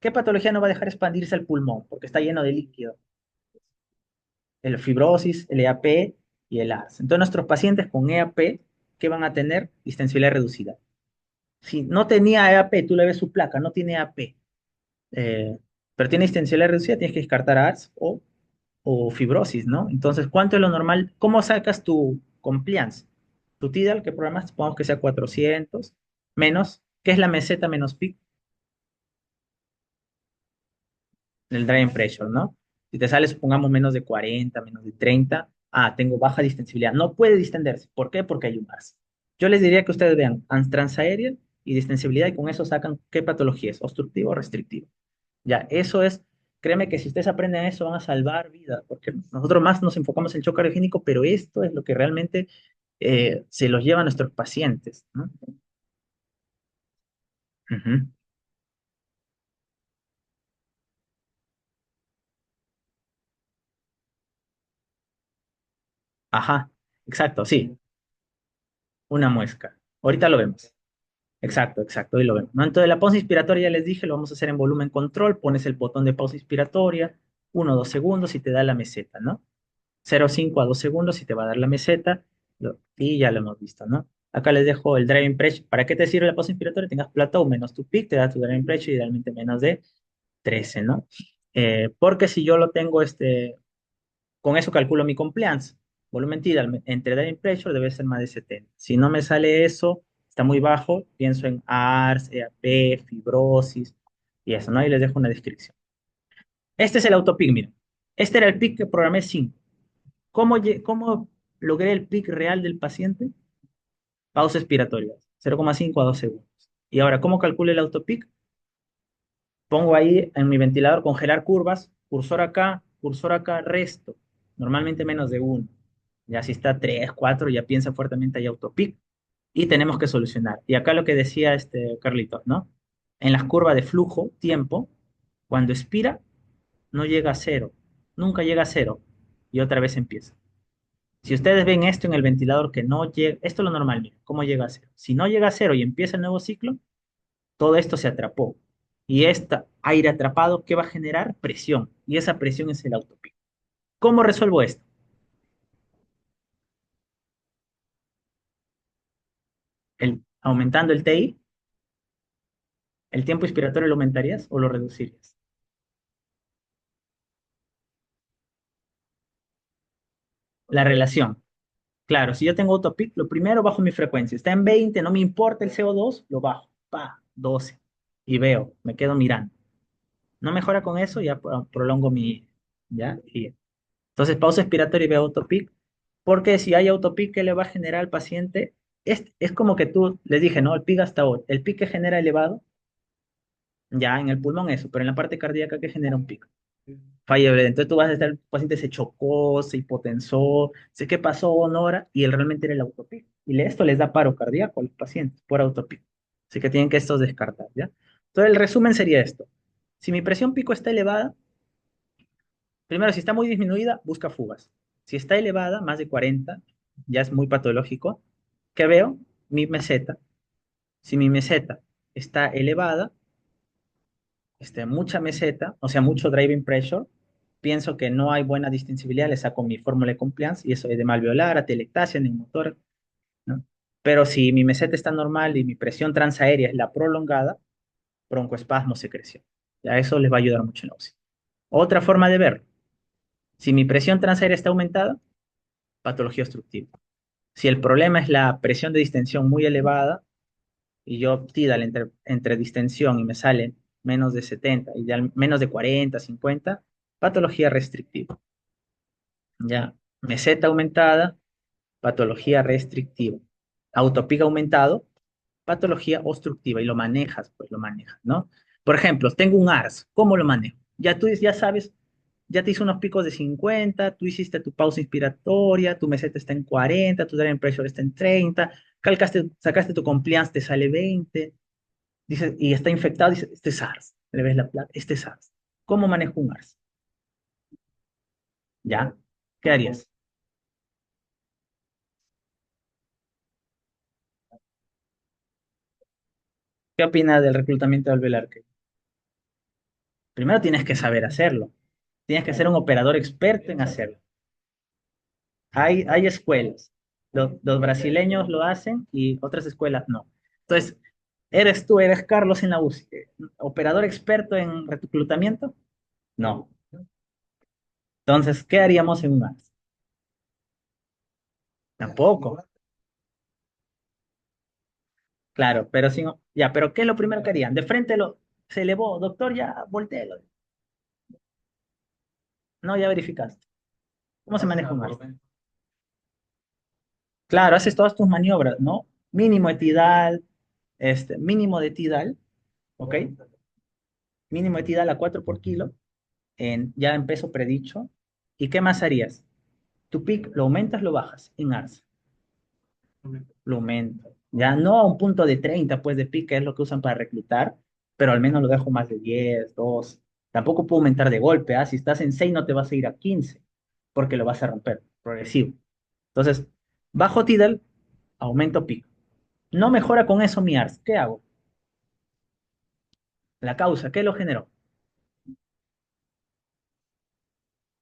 ¿Qué patología no va a dejar expandirse el pulmón? Porque está lleno de líquido. El fibrosis, el EAP y el ARS. Entonces, nuestros pacientes con EAP, ¿qué van a tener? Distensibilidad reducida. Si no tenía EAP, tú le ves su placa, no tiene EAP, pero tiene distensibilidad reducida, tienes que descartar a ARS o o fibrosis, ¿no? Entonces, ¿cuánto es lo normal? ¿Cómo sacas tu compliance? Tu TIDAL, que programas, supongamos que sea 400 menos, ¿qué es la meseta menos peak? El drying pressure, ¿no? Si te sale, supongamos, menos de 40, menos de 30, tengo baja distensibilidad. No puede distenderse. ¿Por qué? Porque hay un gas. Yo les diría que ustedes vean transaerial y distensibilidad y con eso sacan qué patología es, obstructivo o restrictivo. Ya, eso es, créeme que si ustedes aprenden eso van a salvar vidas, porque nosotros más nos enfocamos en el shock cardiogénico, pero esto es lo que realmente se los lleva a nuestros pacientes, ¿no? Ujú. Ajá, exacto, sí, una muesca. Ahorita lo vemos. Exacto, exacto, ahí lo vemos, ¿no? Entonces la pausa inspiratoria ya les dije, lo vamos a hacer en volumen control, pones el botón de pausa inspiratoria, 1 o 2 segundos y te da la meseta, ¿no? 0,5 a 2 segundos y te va a dar la meseta, y ya lo hemos visto, ¿no? Acá les dejo el driving pressure. ¿Para qué te sirve la pausa inspiratoria? Tengas plateau menos tu peak, te da tu driving pressure, idealmente menos de 13, ¿no? Porque si yo lo tengo, con eso calculo mi compliance. Volumen tidal entre driving pressure debe ser más de 70. Si no me sale eso, está muy bajo, pienso en ARS, EAP, fibrosis y eso, ¿no? Ahí les dejo una descripción. Este es el autopic, miren. Este era el pic que programé 5. ¿Cómo logré el pic real del paciente? Pausa expiratoria, 0,5 a 2 segundos. Y ahora, ¿cómo calculo el autopic? Pongo ahí en mi ventilador congelar curvas, cursor acá, resto. Normalmente menos de 1. Ya si está 3, 4, ya piensa fuertemente hay autopic. Y tenemos que solucionar. Y acá lo que decía Carlitos, ¿no? En las curvas de flujo, tiempo, cuando expira, no llega a cero. Nunca llega a cero. Y otra vez empieza. Si ustedes ven esto en el ventilador que no llega, esto es lo normal, miren, ¿cómo llega a cero? Si no llega a cero y empieza el nuevo ciclo, todo esto se atrapó. Y este aire atrapado, ¿qué va a generar? Presión. Y esa presión es el autopico. ¿Cómo resuelvo esto? Aumentando el TI, el tiempo inspiratorio lo aumentarías o lo reducirías. La relación. Claro, si yo tengo autopic, lo primero bajo mi frecuencia. Está en 20, no me importa el CO2, lo bajo. Pa, 12. Y veo, me quedo mirando. No mejora con eso, ya prolongo mi, ¿ya? Y entonces pausa expiratoria y veo autopic, porque si hay autopic, ¿qué le va a generar al paciente? Es como que tú les dije, ¿no? El pic hasta hoy. El pic que genera elevado, ya en el pulmón eso, pero en la parte cardíaca, ¿qué genera un pic? Falla breve. Entonces tú vas a estar, el paciente se chocó, se hipotensó, sé qué pasó, Honora, y él realmente era el autopic. Y esto les da paro cardíaco a los pacientes por autopic. Así que tienen que estos descartar, ¿ya? Entonces el resumen sería esto. Si mi presión pico está elevada, primero, si está muy disminuida, busca fugas. Si está elevada, más de 40, ya es muy patológico. ¿Qué veo? Mi meseta. Si mi meseta está elevada, mucha meseta, o sea, mucho driving pressure, pienso que no hay buena distintibilidad, le saco mi fórmula de compliance y eso es de malveolar, atelectasia, neumotor, ¿no? Pero si mi meseta está normal y mi presión transaérea es la prolongada, broncoespasmo, secreción. Ya eso les va a ayudar mucho en la UCI. Otra forma de ver, si mi presión transaérea está aumentada, patología obstructiva. Si el problema es la presión de distensión muy elevada y yo TIDAL entre distensión y me sale menos de 70, ideal, menos de 40, 50, patología restrictiva. Ya, meseta aumentada, patología restrictiva. Autopic aumentado, patología obstructiva y lo manejas, pues lo manejas, ¿no? Por ejemplo, tengo un ARS, ¿cómo lo manejo? Ya tú ya sabes, ya te hizo unos picos de 50, tú hiciste tu pausa inspiratoria, tu meseta está en 40, tu driving pressure está en 30, sacaste tu compliance, te sale 20, dices, y está infectado, dices, este es SARS, le ves la plata, este es SARS. ¿Cómo manejo un ARS? ¿Ya? ¿Qué harías? ¿Qué opinas del reclutamiento de alveolar? Primero tienes que saber hacerlo. Tienes que ser un operador experto en hacerlo. Hay escuelas. Los brasileños lo hacen y otras escuelas no. Entonces, eres Carlos en la UCI. ¿Operador experto en reclutamiento? No. Entonces, ¿qué haríamos en un ARS? Tampoco. Claro, pero si no, ya, pero ¿qué es lo primero que harían? De frente se elevó, doctor, ya, volteelo. No, ya verificaste. ¿Cómo se maneja un ARS? Claro, haces todas tus maniobras, ¿no? Mínimo de Tidal, mínimo de Tidal, ¿ok? Mínimo de Tidal a 4 por kilo, ya en peso predicho. ¿Y qué más harías? Tu pick lo aumentas, lo bajas en ARS. Lo aumento. Ya no a un punto de 30 pues de pick, que es lo que usan para reclutar, pero al menos lo dejo más de 10 2. Tampoco puedo aumentar de golpe, ¿ah? Si estás en 6 no te vas a ir a 15 porque lo vas a romper, progresivo. Entonces, bajo Tidal, aumento pick. No mejora con eso mi ARS. ¿Qué hago? La causa, ¿qué lo generó?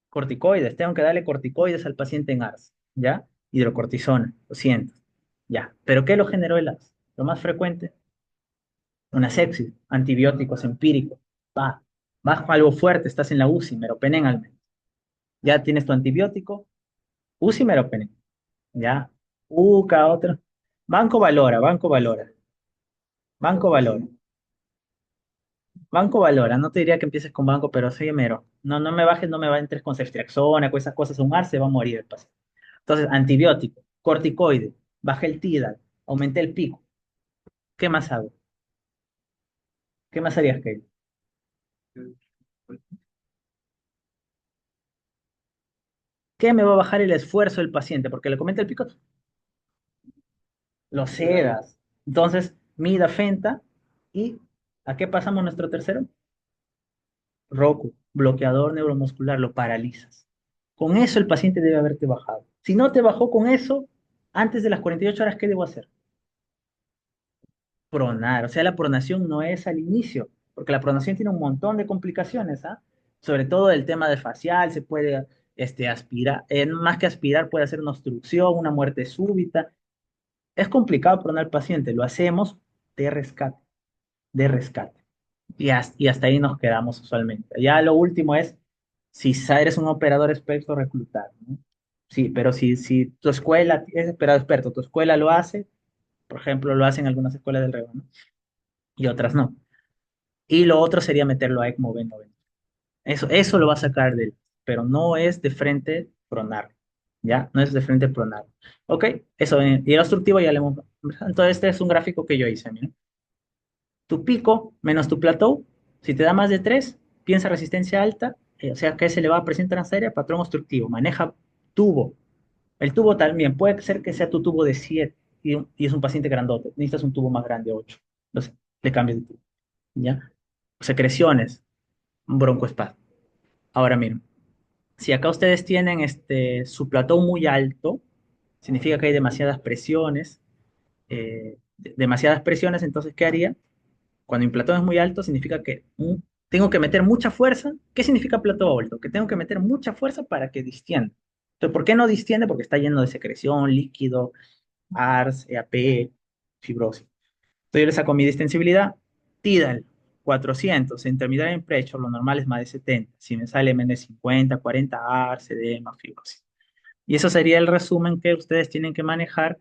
Corticoides. Tengo que darle corticoides al paciente en ARS, ¿ya? Hidrocortisona, lo siento. Ya. ¿Pero qué lo generó el ARS? Lo más frecuente, una sepsis, antibióticos empíricos. Va, vas con algo fuerte, estás en la UCI, meropenem al menos. Ya tienes tu antibiótico, UCI, meropenem. Ya. UCA, otro. Banco Valora, Banco Valora, Banco Valora. Banco Valora, no te diría que empieces con banco, pero soy mero. No, no me bajes, no me entres con ceftriaxona, con esas cosas, un AR se va a morir el paciente. Entonces, antibiótico, corticoide, bajé el TIDAL, aumenté el pico. ¿Qué más hago? ¿Qué más harías que ¿Qué me va a bajar el esfuerzo del paciente? Porque le comenta el pico, lo sedas. Entonces, mida Fenta y ¿a qué pasamos nuestro tercero? Roku, bloqueador neuromuscular, lo paralizas. Con eso el paciente debe haberte bajado. Si no te bajó con eso, antes de las 48 horas, ¿qué debo hacer? Pronar. O sea, la pronación no es al inicio, porque la pronación tiene un montón de complicaciones, ¿ah? Sobre todo el tema de facial, se puede aspirar, más que aspirar, puede hacer una obstrucción, una muerte súbita. Es complicado pronar al paciente, lo hacemos de rescate, de rescate. Y hasta ahí nos quedamos usualmente. Ya lo último es, si eres un operador experto, reclutar, ¿no? Sí, pero si tu escuela es operador experto, tu escuela lo hace, por ejemplo, lo hacen algunas escuelas del REO, ¿no? Y otras no. Y lo otro sería meterlo a ECMO V90. Eso lo va a sacar del, pero no es de frente pronar, ¿ya? No es de frente pronar. ¿Ok? Eso, y el obstructivo ya le hemos... Entonces, este es un gráfico que yo hice, mira. Tu pico menos tu plateau, si te da más de 3 piensa resistencia alta, o sea que es elevada presión transaérea, patrón obstructivo, maneja tubo. El tubo también puede ser que sea tu tubo de 7 y es un paciente grandote, necesitas un tubo más grande, 8. Entonces, le cambias de tubo, ¿ya? Secreciones, un broncoespasmo. Ahora miren, si acá ustedes tienen su plateau muy alto, significa que hay demasiadas presiones, demasiadas presiones, entonces, ¿qué haría? Cuando mi platón es muy alto, significa que tengo que meter mucha fuerza. ¿Qué significa platón alto? Que tengo que meter mucha fuerza para que distienda. Entonces, ¿por qué no distiende? Porque está lleno de secreción, líquido, ARS, EAP, fibrosis. Entonces, yo le saco mi distensibilidad, Tidal, 400, intermediario en pressure, lo normal es más de 70. Si me sale menos de 50, 40, ARS, edema, fibrosis. Y eso sería el resumen que ustedes tienen que manejar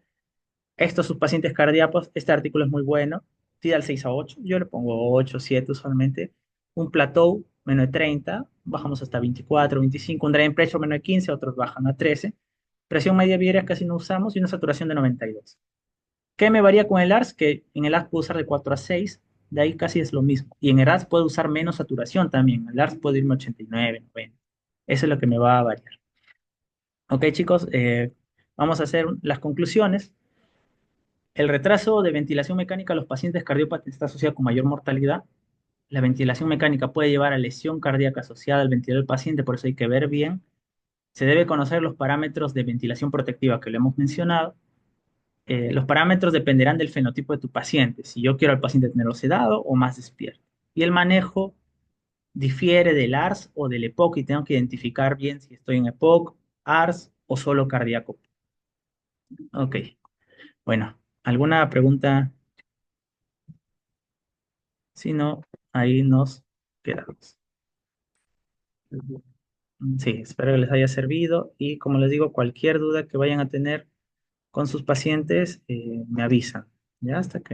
estos sus pacientes cardíacos, este artículo es muy bueno. Tira al 6 a 8, yo le pongo 8, 7 usualmente. Un plateau menos de 30, bajamos hasta 24, 25. Un drain pressure menos de 15, otros bajan a 13. Presión media viaria casi no usamos y una saturación de 92. ¿Qué me varía con el ARS? Que en el ARS puedo usar de 4 a 6, de ahí casi es lo mismo. Y en el ARS puedo usar menos saturación también. El ARS puede irme a 89, 90. Eso es lo que me va a variar. Ok, chicos, vamos a hacer las conclusiones. El retraso de ventilación mecánica a los pacientes cardiópatas está asociado con mayor mortalidad. La ventilación mecánica puede llevar a lesión cardíaca asociada al ventilador del paciente, por eso hay que ver bien. Se debe conocer los parámetros de ventilación protectiva que le hemos mencionado. Los parámetros dependerán del fenotipo de tu paciente, si yo quiero al paciente tenerlo sedado o más despierto. Y el manejo difiere del ARS o del EPOC y tengo que identificar bien si estoy en EPOC, ARS o solo cardíaco. Ok, bueno, ¿alguna pregunta? Si no, ahí nos quedamos. Sí, espero que les haya servido y como les digo, cualquier duda que vayan a tener con sus pacientes, me avisan. Ya hasta que